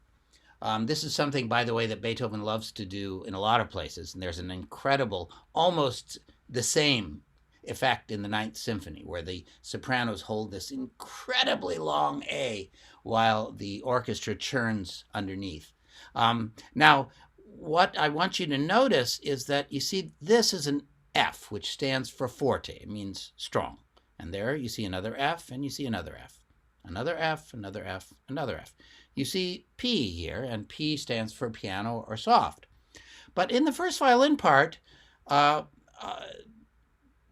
B: This is something, by the way, that Beethoven loves to do in a lot of places. And there's an incredible, almost the same effect in the Ninth Symphony, where the sopranos hold this incredibly long A while the orchestra churns underneath. Now, what I want you to notice is that you see this is an F, which stands for forte. It means strong. And there you see another F, and you see another F. Another F, another F, another F. You see P here, and P stands for piano or soft. But in the first violin part,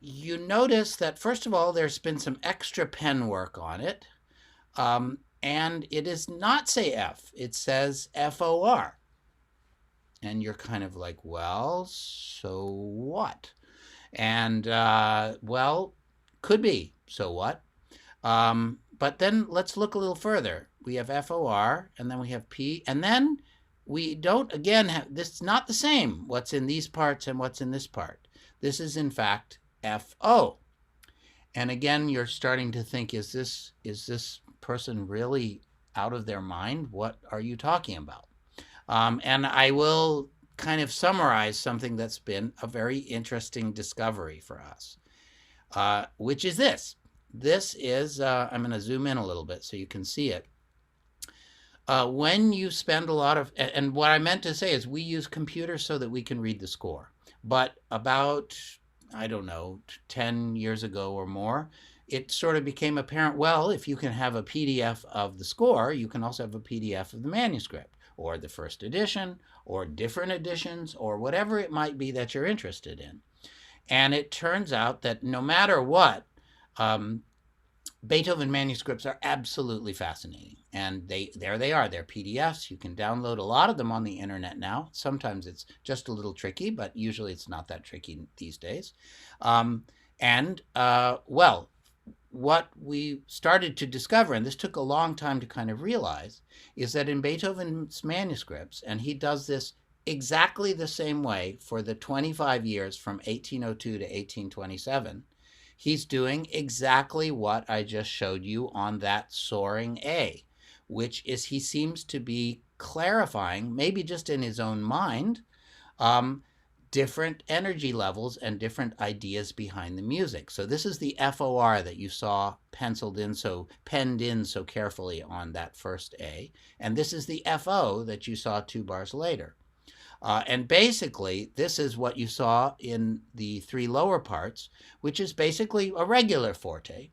B: you notice that, first of all, there's been some extra pen work on it. And it does not say F. It says FOR. And you're kind of like, well, so what? And, well, could be, so what? But then let's look a little further. We have FOR, and then we have P, and then we don't, again, have, this is not the same, what's in these parts and what's in this part. This is, in fact, FO. And again, you're starting to think, is this person really out of their mind? What are you talking about? And I will kind of summarize something that's been a very interesting discovery for us, which is this. This is, I'm going to zoom in a little bit so you can see it. When you spend a lot of, and what I meant to say is we use computers so that we can read the score. But about, I don't know, 10 years ago or more, it sort of became apparent, well, if you can have a PDF of the score, you can also have a PDF of the manuscript, or the first edition, or different editions, or whatever it might be that you're interested in. And it turns out that no matter what, Beethoven manuscripts are absolutely fascinating. And there they are. They're PDFs. You can download a lot of them on the internet now. Sometimes it's just a little tricky, but usually it's not that tricky these days. Well, what we started to discover, and this took a long time to kind of realize, is that in Beethoven's manuscripts, and he does this exactly the same way for the 25 years from 1802 to 1827, he's doing exactly what I just showed you on that soaring A, which is he seems to be clarifying, maybe just in his own mind, different energy levels and different ideas behind the music. So this is the FOR that you saw penned in so carefully on that first A. And this is the FO that you saw 2 bars later. And basically, this is what you saw in the three lower parts, which is basically a regular forte.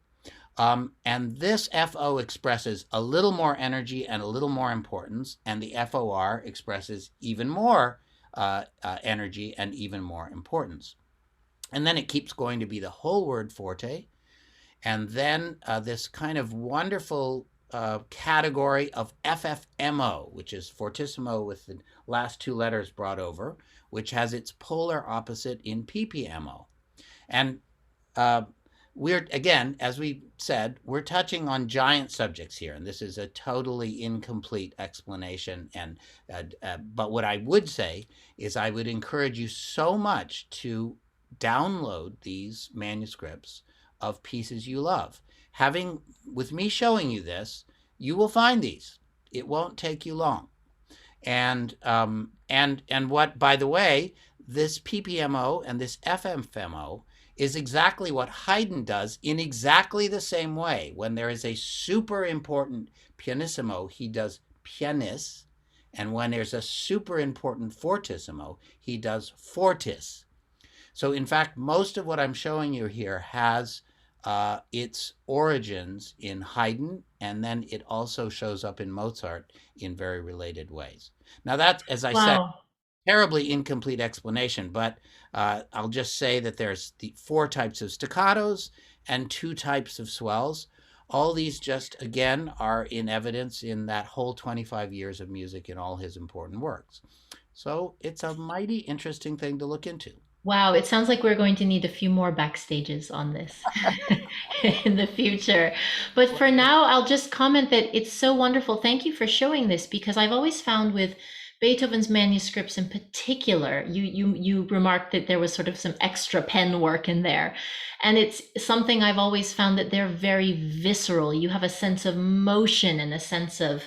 B: And this FO expresses a little more energy and a little more importance, and the FOR expresses even more energy and even more importance. And then it keeps going to be the whole word forte, and then this kind of wonderful category of FFMO, which is fortissimo with the last two letters brought over, which has its polar opposite in PPMO. And we're, again, as we said, we're touching on giant subjects here, and this is a totally incomplete explanation. And but what I would say is I would encourage you so much to download these manuscripts of pieces you love. Having, with me showing you this, you will find these. It won't take you long. And what, by the way, this PPMO and this FFMO is exactly what Haydn does in exactly the same way. When there is a super important pianissimo, he does pianis. And when there's a super important fortissimo, he does fortis. So in fact, most of what I'm showing you here has its origins in Haydn, and then it also shows up in Mozart in very related ways. Now that's, as I said, terribly incomplete explanation, but I'll just say that there's the 4 types of staccatos and 2 types of swells. All these just, again, are in evidence in that whole 25 years of music in all his important works. So it's a mighty interesting thing to look into.
A: Wow, it sounds like we're going to need a few more backstages on this in the future. But for now, I'll just comment that it's so wonderful. Thank you for showing this, because I've always found with Beethoven's manuscripts in particular, you remarked that there was sort of some extra pen work in there. And it's something I've always found that they're very visceral. You have a sense of motion and a sense of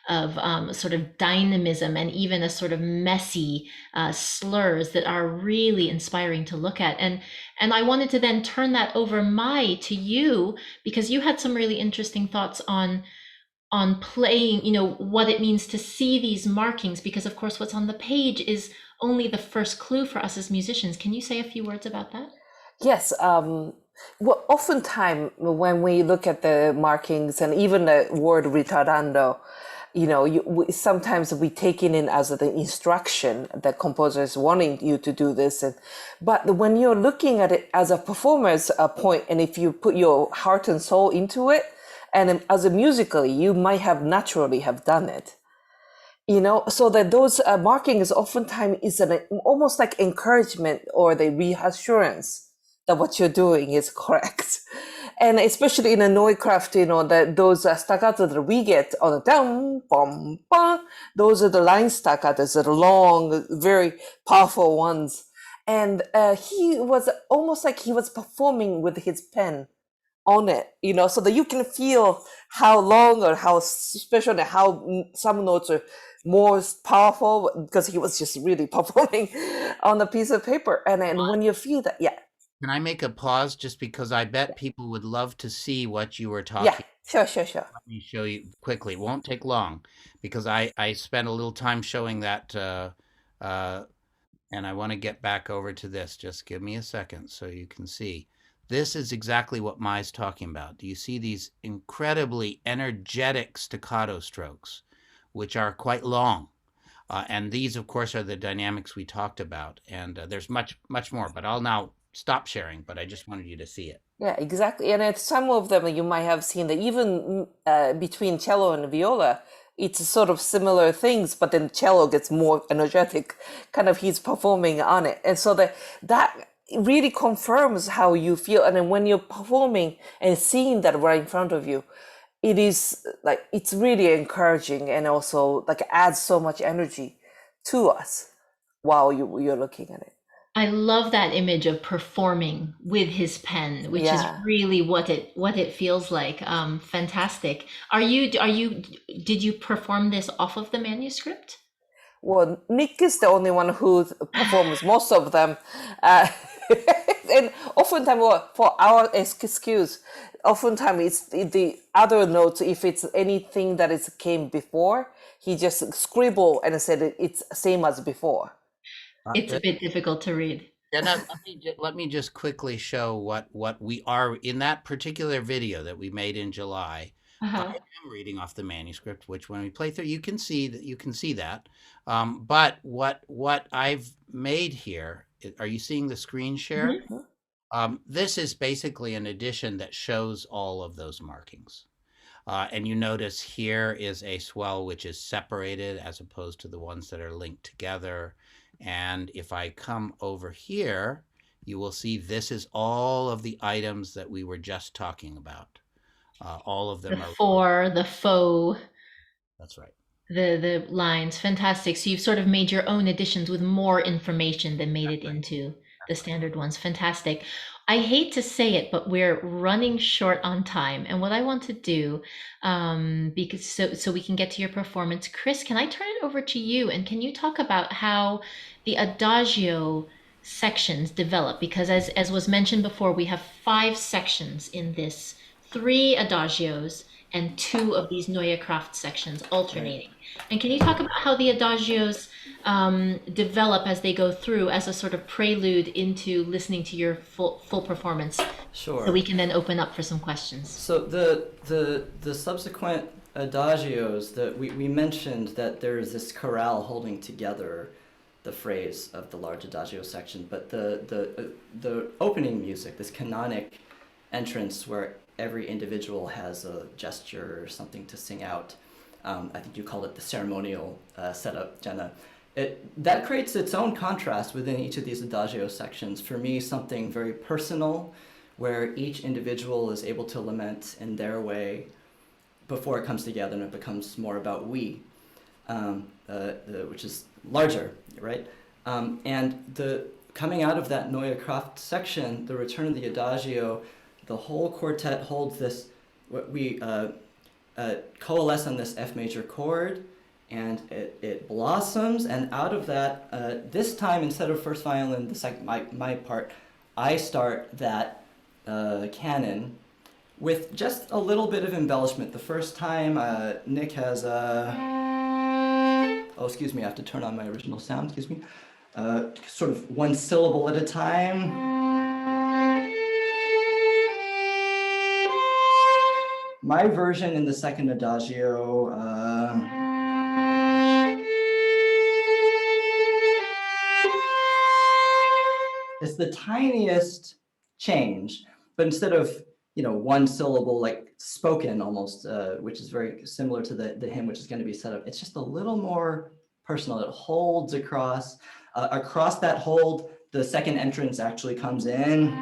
A: sort of dynamism, and even a sort of messy slurs that are really inspiring to look at. And I wanted to then turn that over, Mai, to you, because you had some really interesting thoughts on playing, you know, what it means to see these markings, because of course what's on the page is only the first clue for us as musicians. Can you say a few words about that?
D: Yes. Well, oftentimes when we look at the markings and even the word retardando, you know, sometimes we take it in as the instruction that composer is wanting you to do this. But when you're looking at it as a performer's point, and if you put your heart and soul into it, and as a musically, you might have naturally have done it. You know, so that those markings oftentimes is almost like encouragement or the reassurance that what you're doing is correct. And especially in a Neukräfte, you know, that those staccato that we get on the down, bum, bum, those are the line staccatos, that are long, very powerful ones. And he was almost like he was performing with his pen on it, you know, so that you can feel how long or how special and how some notes are more powerful, because he was just really performing on a piece of paper. And when you feel that, yeah.
B: Can I make a pause, just because I bet people would love to see what you were talking about?
D: Yeah, sure.
B: Let me show you quickly. It won't take long, because I spent a little time showing that, and I want to get back over to this. Just give me a second so you can see. This is exactly what Mai's talking about. Do you see these incredibly energetic staccato strokes, which are quite long? And these, of course, are the dynamics we talked about. And there's much, much more, but I'll now stop sharing, but I just wanted you to see it.
D: Yeah, exactly. And it's some of them you might have seen that even between cello and viola, it's sort of similar things, but then cello gets more energetic, kind of he's performing on it. And so that really confirms how you feel. And then when you're performing and seeing that right in front of you, it is like, it's really encouraging, and also like adds so much energy to us while you're looking at it.
A: I love that image of performing with his pen, which is really what it feels like. Fantastic. Did you perform this off of the manuscript?
D: Well, Nick is the only one who performs most of them. And oftentimes, for our excuse, oftentimes it's the other notes. If it's anything that came before, he just scribble and said it's same as before.
A: It's a
B: Good.
A: bit difficult to read.
B: Jenna, let me just quickly show what we are in that particular video that we made in July. I
A: Uh-huh.
B: am reading off the manuscript, which when we play through, you can see that. But what I've made here, are you seeing the screen share?
A: Mhm.
B: This is basically an edition that shows all of those markings. And you notice here is a swell which is separated as opposed to the ones that are linked together. And if I come over here, you will see this is all of the items that we were just talking about. All of
A: The
B: them are.
A: for, the faux,
B: That's right.
A: the lines. Fantastic. So you've sort of made your own editions with more information than made it into the
B: That's right.
A: standard ones. Fantastic. I hate to say it, but we're running short on time. And what I want to do, because so we can get to your performance, Chris, can I turn it over to you? And can you talk about how the adagio sections develop? Because as was mentioned before, we have 5 sections in this, 3 adagios and 2 of these Neue Kraft sections
C: Right.
A: alternating. And can you talk about how the adagios develop as they go through as a sort of prelude into listening to your full performance, so
C: Sure.
A: we can then open up for some questions?
C: So the subsequent adagios that we mentioned that there's this chorale holding together the phrase of the large adagio section, but the opening music, this canonic entrance where every individual has a gesture or something to sing out. I think you called it the ceremonial setup, Jenna. That creates its own contrast within each of these adagio sections. For me, something very personal, where each individual is able to lament in their way before it comes together and it becomes more about we, which is larger, right? And the coming out of that Neue Kraft section, the return of the adagio, the whole quartet holds this, what we coalesce on this F major chord, and it blossoms, and out of that, this time instead of first violin, the second, my part, I start that canon with just a little bit of embellishment. The first time, Nick has oh, excuse me, I have to turn on my original sound, excuse me. Sort of one syllable at a time. My version in the second adagio, is the tiniest change, but instead of one syllable like spoken almost, which is very similar to the hymn which is going to be set up, it's just a little more personal. It holds across that hold. The second entrance actually comes in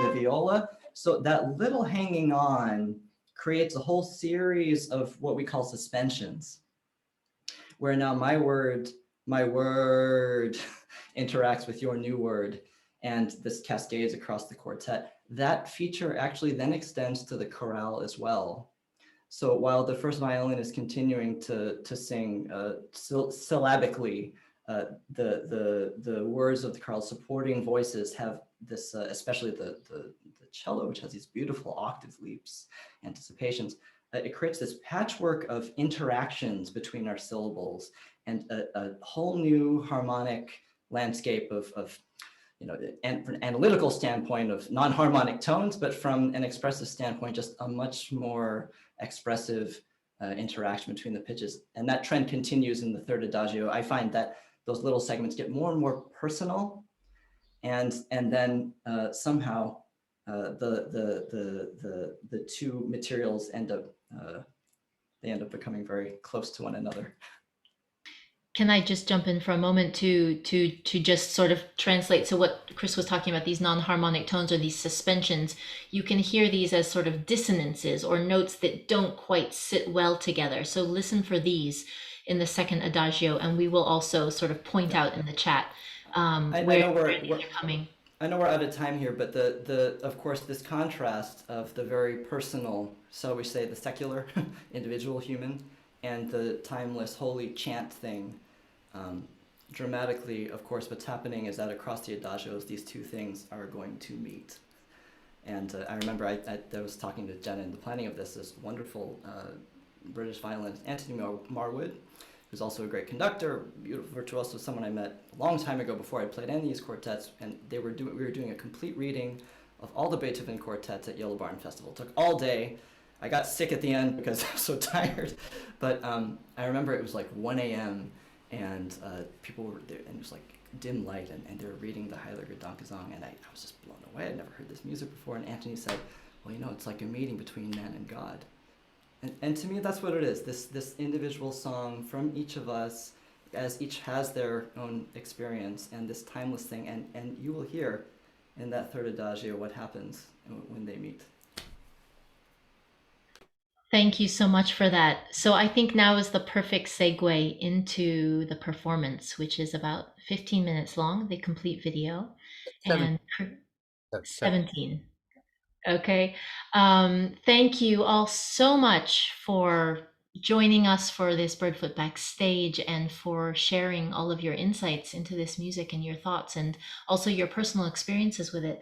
C: the viola, so that little hanging on creates a whole series of what we call suspensions, where now my word interacts with your new word, and this cascades across the quartet. That feature actually then extends to the chorale as well. So while the first violin is continuing to sing syllabically, the words of the chorale supporting voices have this, especially the cello, which has these beautiful octave leaps, anticipations. It creates this patchwork of interactions between our syllables, and a whole new harmonic landscape of and from an analytical standpoint of non-harmonic tones, but from an expressive standpoint, just a much more expressive interaction between the pitches. And that trend continues in the third adagio. I find that those little segments get more and more personal, and then somehow the two materials end up becoming very close to one another.
A: Can I just jump in for a moment to just sort of translate? So what Chris was talking about, these non-harmonic tones or these suspensions, you can hear these as sort of dissonances or notes that don't quite sit well together. So listen for these in the second adagio, and we will also sort of point out in the chat where they're coming.
C: I know we're out of time here, but the of course this contrast of the very personal, so we say the secular individual human, and the timeless holy chant thing. Dramatically, of course, what's happening is that across the adagios, these two things are going to meet. And I remember I was talking to Jenna in the planning of this wonderful British violinist Anthony Marwood, who's also a great conductor, beautiful virtuoso, someone I met a long time ago before I played any of these quartets, and we were doing a complete reading of all the Beethoven quartets at Yellow Barn Festival. It took all day. I got sick at the end because I was so tired, but I remember it was like 1 a.m. and people were there, and it was like dim light, and they were reading the Heiliger Dankgesang, and I was just blown away. I'd never heard this music before, and Anthony said, well, you know, it's like a meeting between man and God. And to me, that's what it is, this individual song from each of us, as each has their own experience, and this timeless thing, and you will hear in that third adagio what happens when they meet.
A: Thank you so much for that. So I think now is the perfect segue into the performance, which is about 15 minutes long, the complete video, and 17. Okay. Thank you all so much for joining us for this Birdfoot Backstage and for sharing all of your insights into this music and your thoughts and also your personal experiences with it.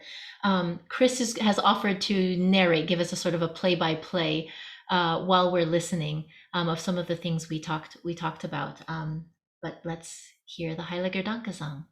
A: Chris has offered to narrate, give us a sort of a play-by-play while we're listening of some of the things we talked about. But let's hear the Heiliger Dankgesang.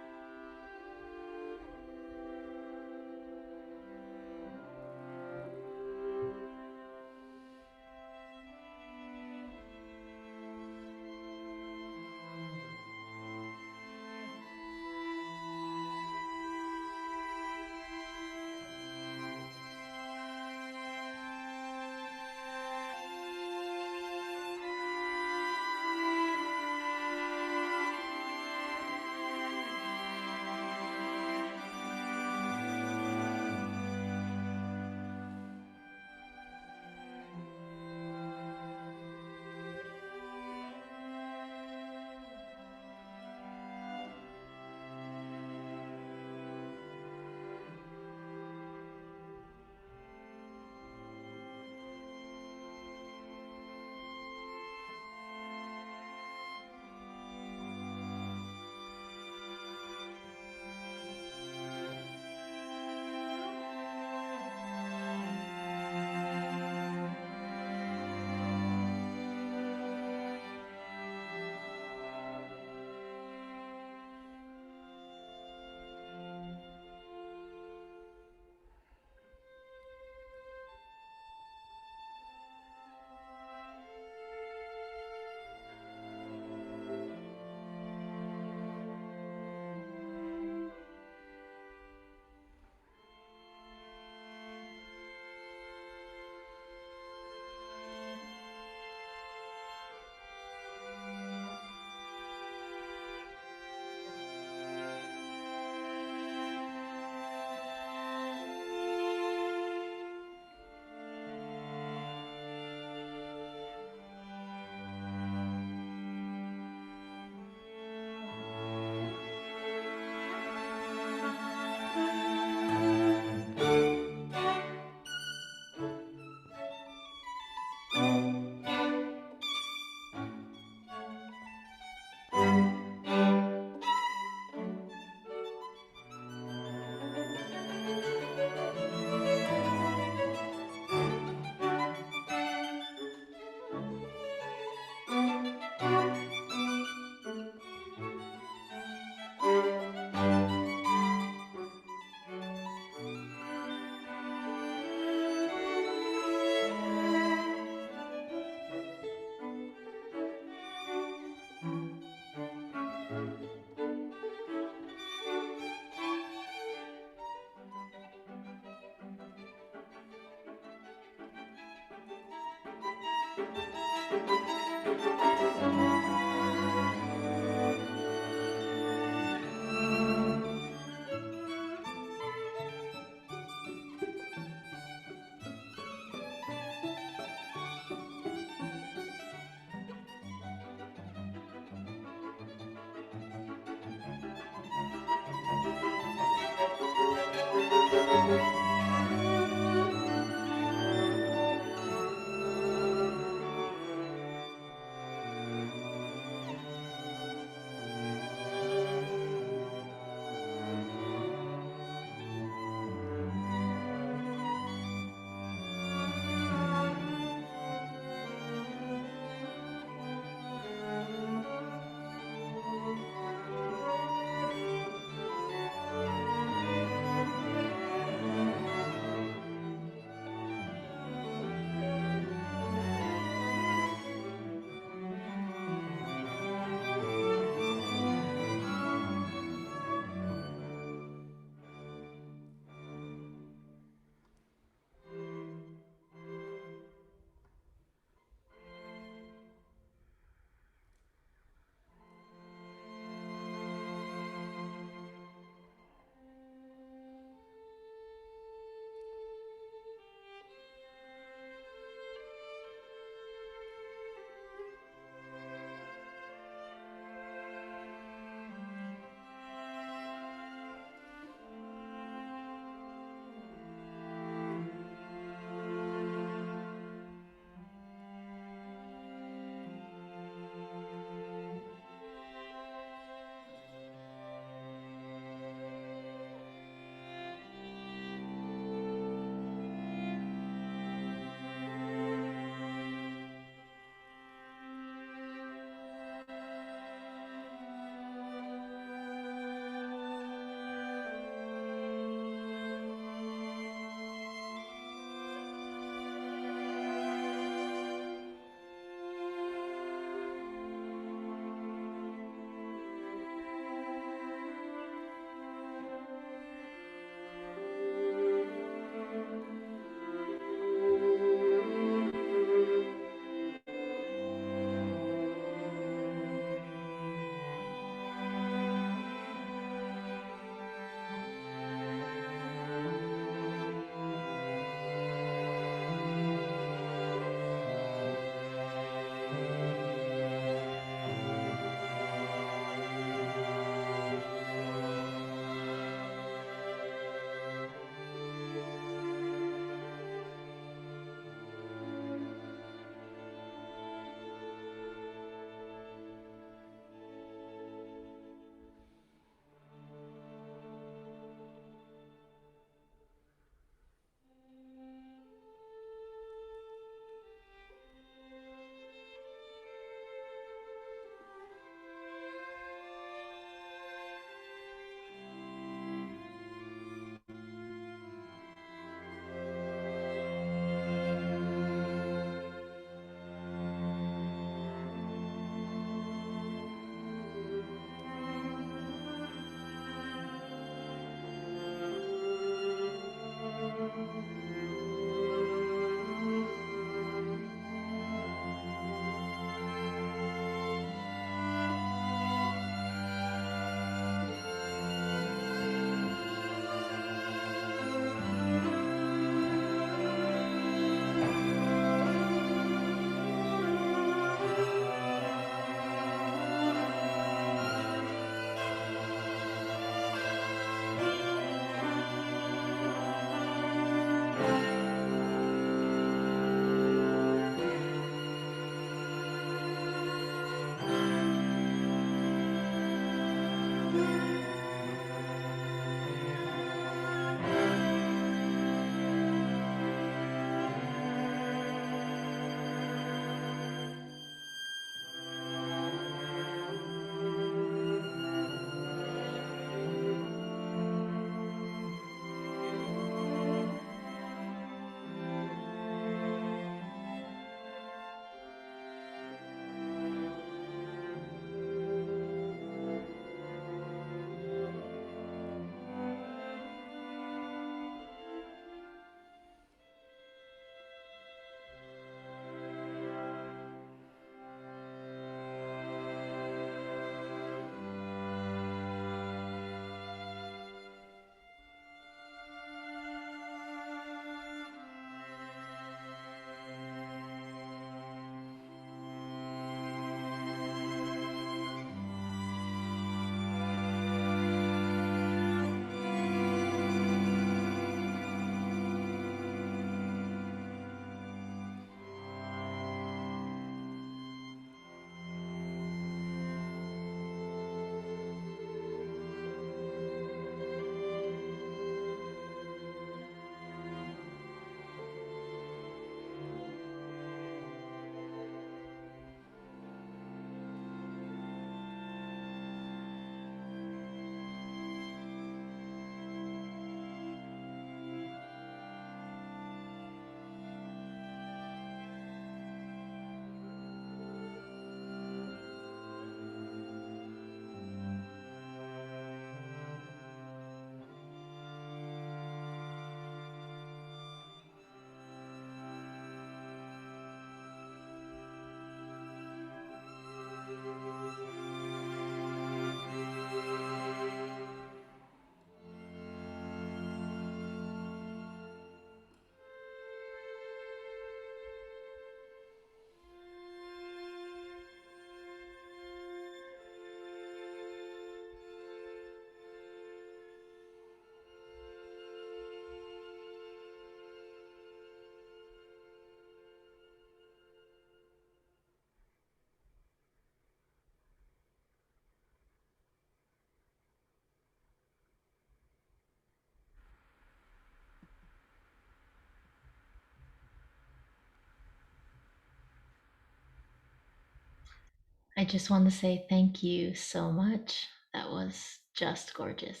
A: I just want to say thank you so much. That was just gorgeous.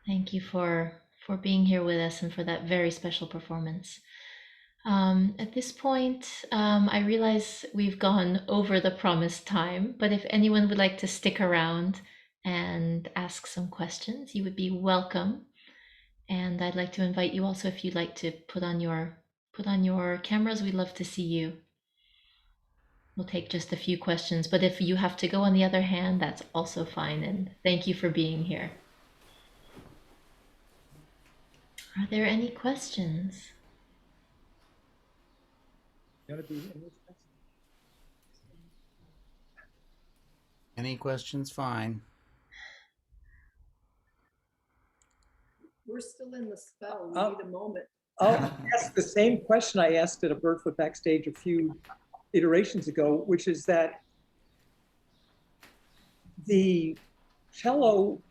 A: Thank you for being here with us and for that very special performance. At this point, I realize we've gone over the promised time, but if anyone would like to stick around and ask some questions, you would be welcome. And I'd like to invite you also, if you'd like to put on your cameras, we'd love to see you. We'll take just a few questions, but if you have to go on the other hand, that's also fine. And thank you for being here. Are there any questions?
B: Any questions? Fine.
F: We're still in the spell. We need a moment.
G: I'll ask the same question I asked at a Birdfoot Backstage a few iterations ago, which is that the cello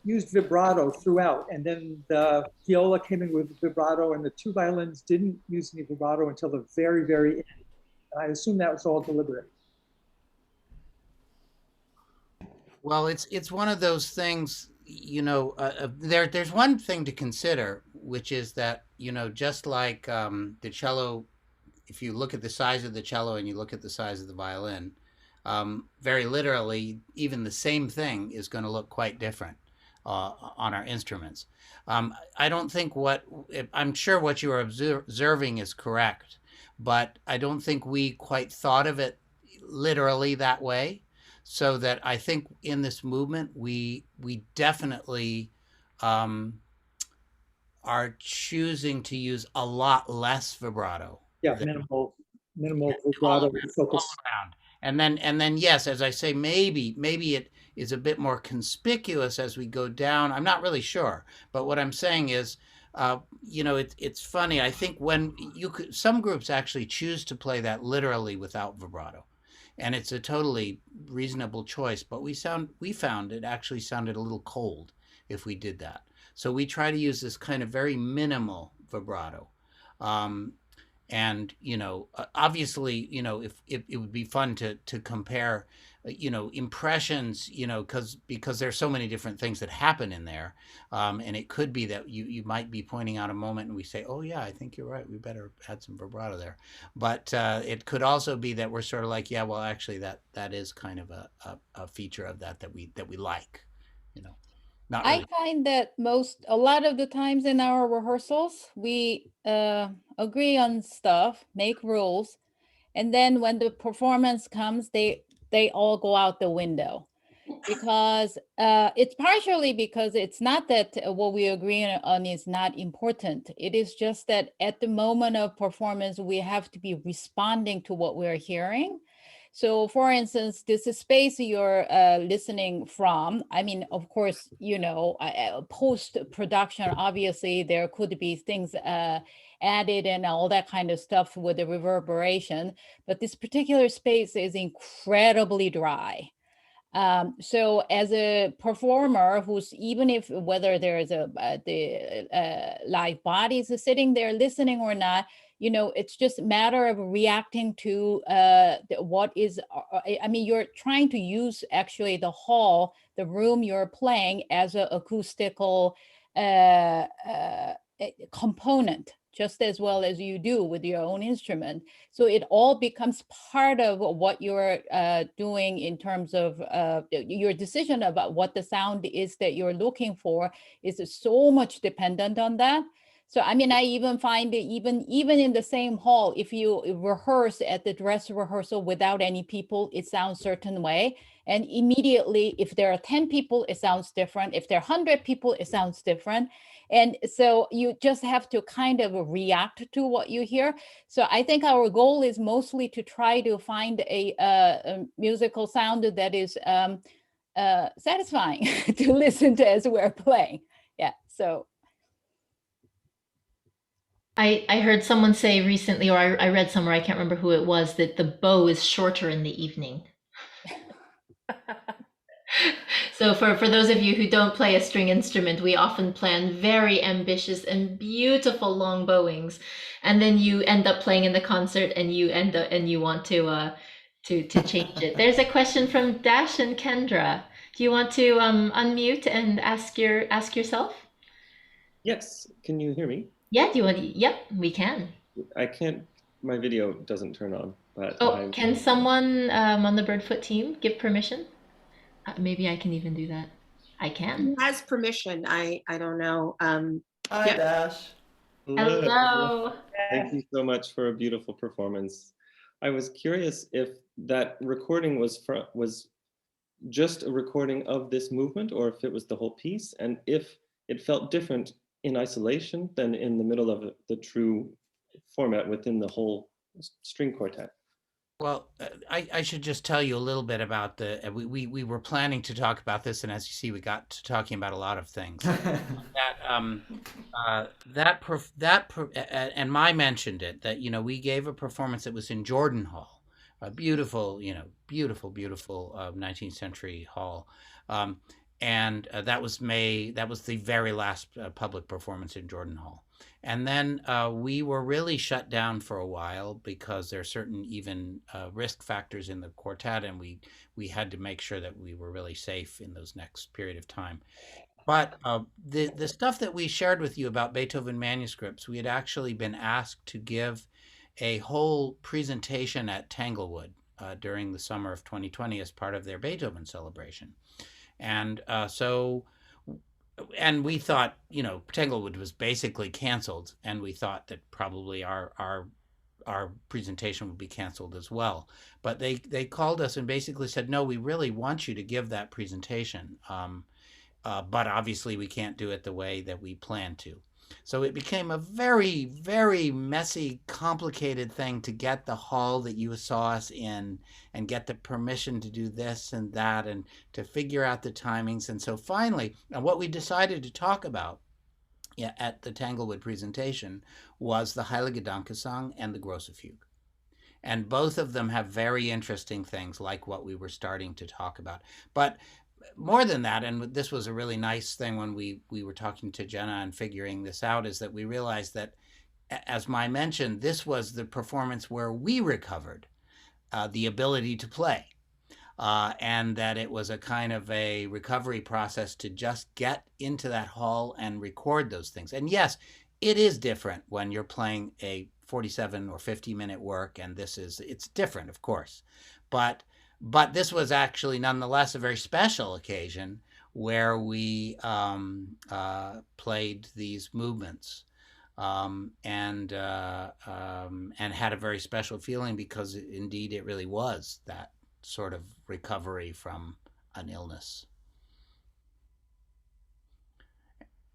G: used vibrato throughout, and then the viola came in with vibrato, and the two violins didn't use any vibrato until the very, very end. I assume that was all deliberate.
B: Well, it's one of those things, you know, there's one thing to consider, which is that, you know, just like the cello, if you look at the size of the cello and you look at the size of the violin, very literally, even the same thing is going to look quite different on our instruments. I don't think I'm sure what you are observing is correct, but I don't think we quite thought of it literally that way. So that I think in this movement, we definitely are choosing to use a lot less vibrato.
G: Yeah, minimal vibrato focus.
B: All around. And then yes, as I say, maybe it is a bit more conspicuous as we go down. I'm not really sure, but what I'm saying is, you know, it's funny. I think when some groups actually choose to play that literally without vibrato. And it's a totally reasonable choice, but we found it actually sounded a little cold if we did that. So we try to use this kind of very minimal vibrato. And, you know, obviously, you know, if it would be fun to compare, you know, impressions, you know, because there's so many different things that happen in there. And it could be that you might be pointing out a moment and we say, oh yeah, I think you're right. We better add some vibrato there. But it could also be that we're sort of like, yeah, well, actually that is kind of a feature of that we like, you know. Not really.
E: I find that a lot of the times in our rehearsals, we agree on stuff, make rules, and then when the performance comes, they all go out the window. Because it's partially because it's not that what we agree on is not important. It is just that at the moment of performance, we have to be responding to what we're hearing. So for instance, this is space you're listening from. I mean, of course, you know, post-production, obviously there could be things added and all that kind of stuff with the reverberation, but this particular space is incredibly dry. So as a performer who's, even if whether there's the live bodies sitting there listening or not, you know, it's just a matter of reacting to what is, I mean, you're trying to use actually the hall, the room you're playing as an acoustical component, just as well as you do with your own instrument. So it all becomes part of what you're doing in terms of your decision about what the sound is that you're looking for is so much dependent on that. So, I mean, I even find that even in the same hall, if you rehearse at the dress rehearsal without any people, it sounds a certain way. And immediately, if there are 10 people, it sounds different. If there are 100 people, it sounds different. And so you just have to kind of react to what you hear. So I think our goal is mostly to try to find a musical sound that is satisfying to listen to as we're playing. Yeah, so.
A: I heard someone say recently, or I read somewhere, I can't remember who it was, that the bow is shorter in the evening. So for those of you who don't play a string instrument, we often plan very ambitious and beautiful long bowings, and then you end up playing in the concert, and you end up and you want to change it. There's a question from Dash and Kendra. Do you want to unmute and ask yourself?
H: Yes, can you hear me?
A: Yeah, do you want to? Yep, we can.
H: I can't, my video doesn't turn on, but
A: Oh, can someone on the Birdfoot team give permission? Maybe I can even do that. I can.
I: Who has permission? I don't know.
C: Hi,
I: Yep.
C: Dash.
A: Hello.
H: Thank you so much for a beautiful performance. I was curious if that recording was just a recording of this movement, or if it was the whole piece, and if it felt different in isolation than in the middle of the true format within the whole string quartet.
B: Well, I should just tell you a little bit about we were planning to talk about this, and as you see, we got to talking about a lot of things. And Mai mentioned it, that, we gave a performance that was in Jordan Hall, a beautiful, beautiful 19th century hall. And that was the very last public performance in Jordan Hall. And then we were really shut down for a while because there are certain even risk factors in the quartet, and we had to make sure that we were really safe in those next period of time. But the stuff that we shared with you about Beethoven manuscripts, we had actually been asked to give a whole presentation at Tanglewood during the summer of 2020 as part of their Beethoven celebration. And and we thought, Tanglewood was basically canceled, and we thought that probably our presentation would be canceled as well. But they called us and basically said, no, we really want you to give that presentation, but obviously we can't do it the way that we plan to. So it became a very, very messy, complicated thing to get the hall that you saw us in and get the permission to do this and that and to figure out the timings. And so finally, and what we decided to talk about at the Tanglewood presentation was the Heiliger Dankgesang and the Grosse Fuge. And both of them have very interesting things like what we were starting to talk about. But more than that, and this was a really nice thing when we were talking to Jenna and figuring this out, is that we realized that, as Mai mentioned, this was the performance where we recovered the ability to play, and that it was a kind of a recovery process to just get into that hall and record those things. And yes, it is different when you're playing a 47 or 50-minute work, and it's different, of course, but this was actually nonetheless a very special occasion where we played these movements and had a very special feeling because indeed it really was that sort of recovery from an illness.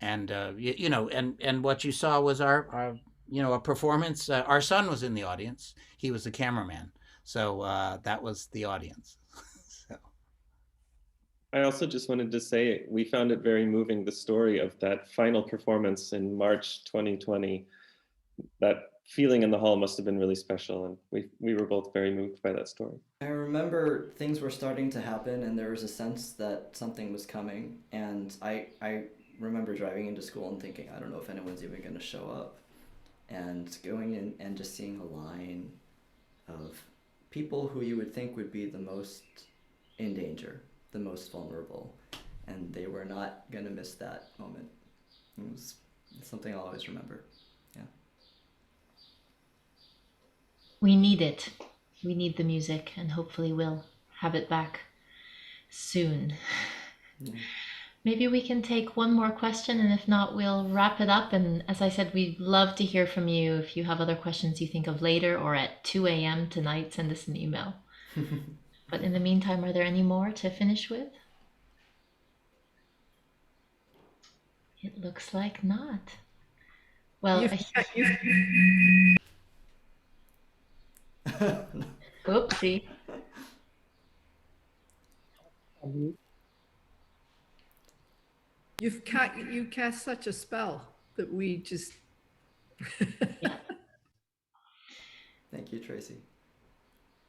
B: And and what you saw was our a performance. Our son was in the audience. He was the cameraman. So that was the audience. So.
H: I also just wanted to say we found it very moving, the story of that final performance in March 2020. That feeling in the hall must have been really special, and we were both very moved by that story.
C: I remember things were starting to happen, and there was a sense that something was coming, and I remember driving into school and thinking, I don't know if anyone's even going to show up, and going in and just seeing a line of people who you would think would be the most in danger, the most vulnerable, and they were not going to miss that moment. It was something I'll always remember. Yeah.
A: We need it. We need the music, and hopefully we'll have it back soon. Yeah. Maybe we can take one more question, and if not, we'll wrap it up. And as I said, we'd love to hear from you. If you have other questions you think of later or at 2 a.m. tonight, send us an email. But in the meantime, are there any more to finish with? It looks like not. Well, oopsie.
F: You cast such a spell that we just.
A: Yeah.
C: Thank you, Tracy.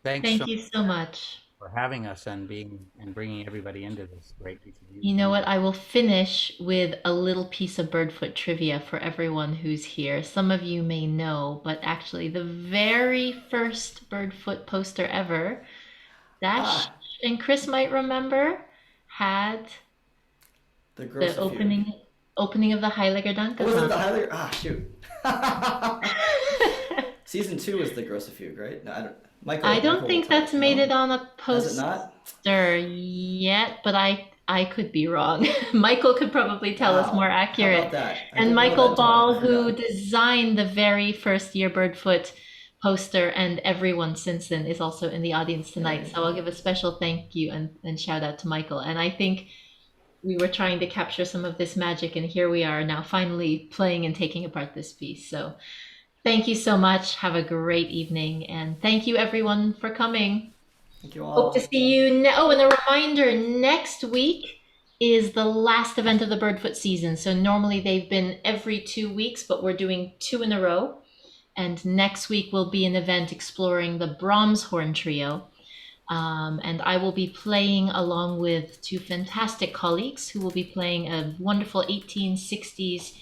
A: Thank you so much.
B: for having us and bringing everybody into this great piece of music.
A: You know what? I will finish with a little piece of Birdfoot trivia for everyone who's here. Some of you may know, but actually, the very first Birdfoot poster ever, Dash and Chris might remember, had
C: The
A: the opening of the Heiliger Dankgesang.
C: Was it the Heiliger? Shoot. Season 2 was the Grossefuge, right? No, I don't.
A: I don't think that's made it on a
C: Has it not?
A: poster yet, but I could be wrong. Michael could probably tell us more
C: How
A: accurate.
C: about that? I
A: And
C: didn't know
A: Michael
C: that,
A: Ball,
C: I
A: who
C: forgot.
A: designed the very first year Birdfoot poster, and everyone since then is also in the audience tonight. So I'll give a special thank you and shout out to Michael. And I think we were trying to capture some of this magic, and here we are now finally playing and taking apart this piece. So thank you so much. Have a great evening. And thank you everyone for coming.
C: Thank you all.
A: Hope to see you. Oh, and a reminder, next week is the last event of the Birdfoot season. So normally they've been every 2 weeks, but we're doing 2 in a row. And next week will be an event exploring the Brahms horn trio. And I will be playing along with 2 fantastic colleagues who will be playing a wonderful 1860s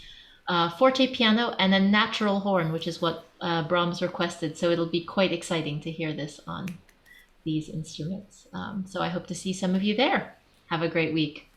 A: forte piano and a natural horn, which is what Brahms requested. So it'll be quite exciting to hear this on these instruments. So I hope to see some of you there. Have a great week.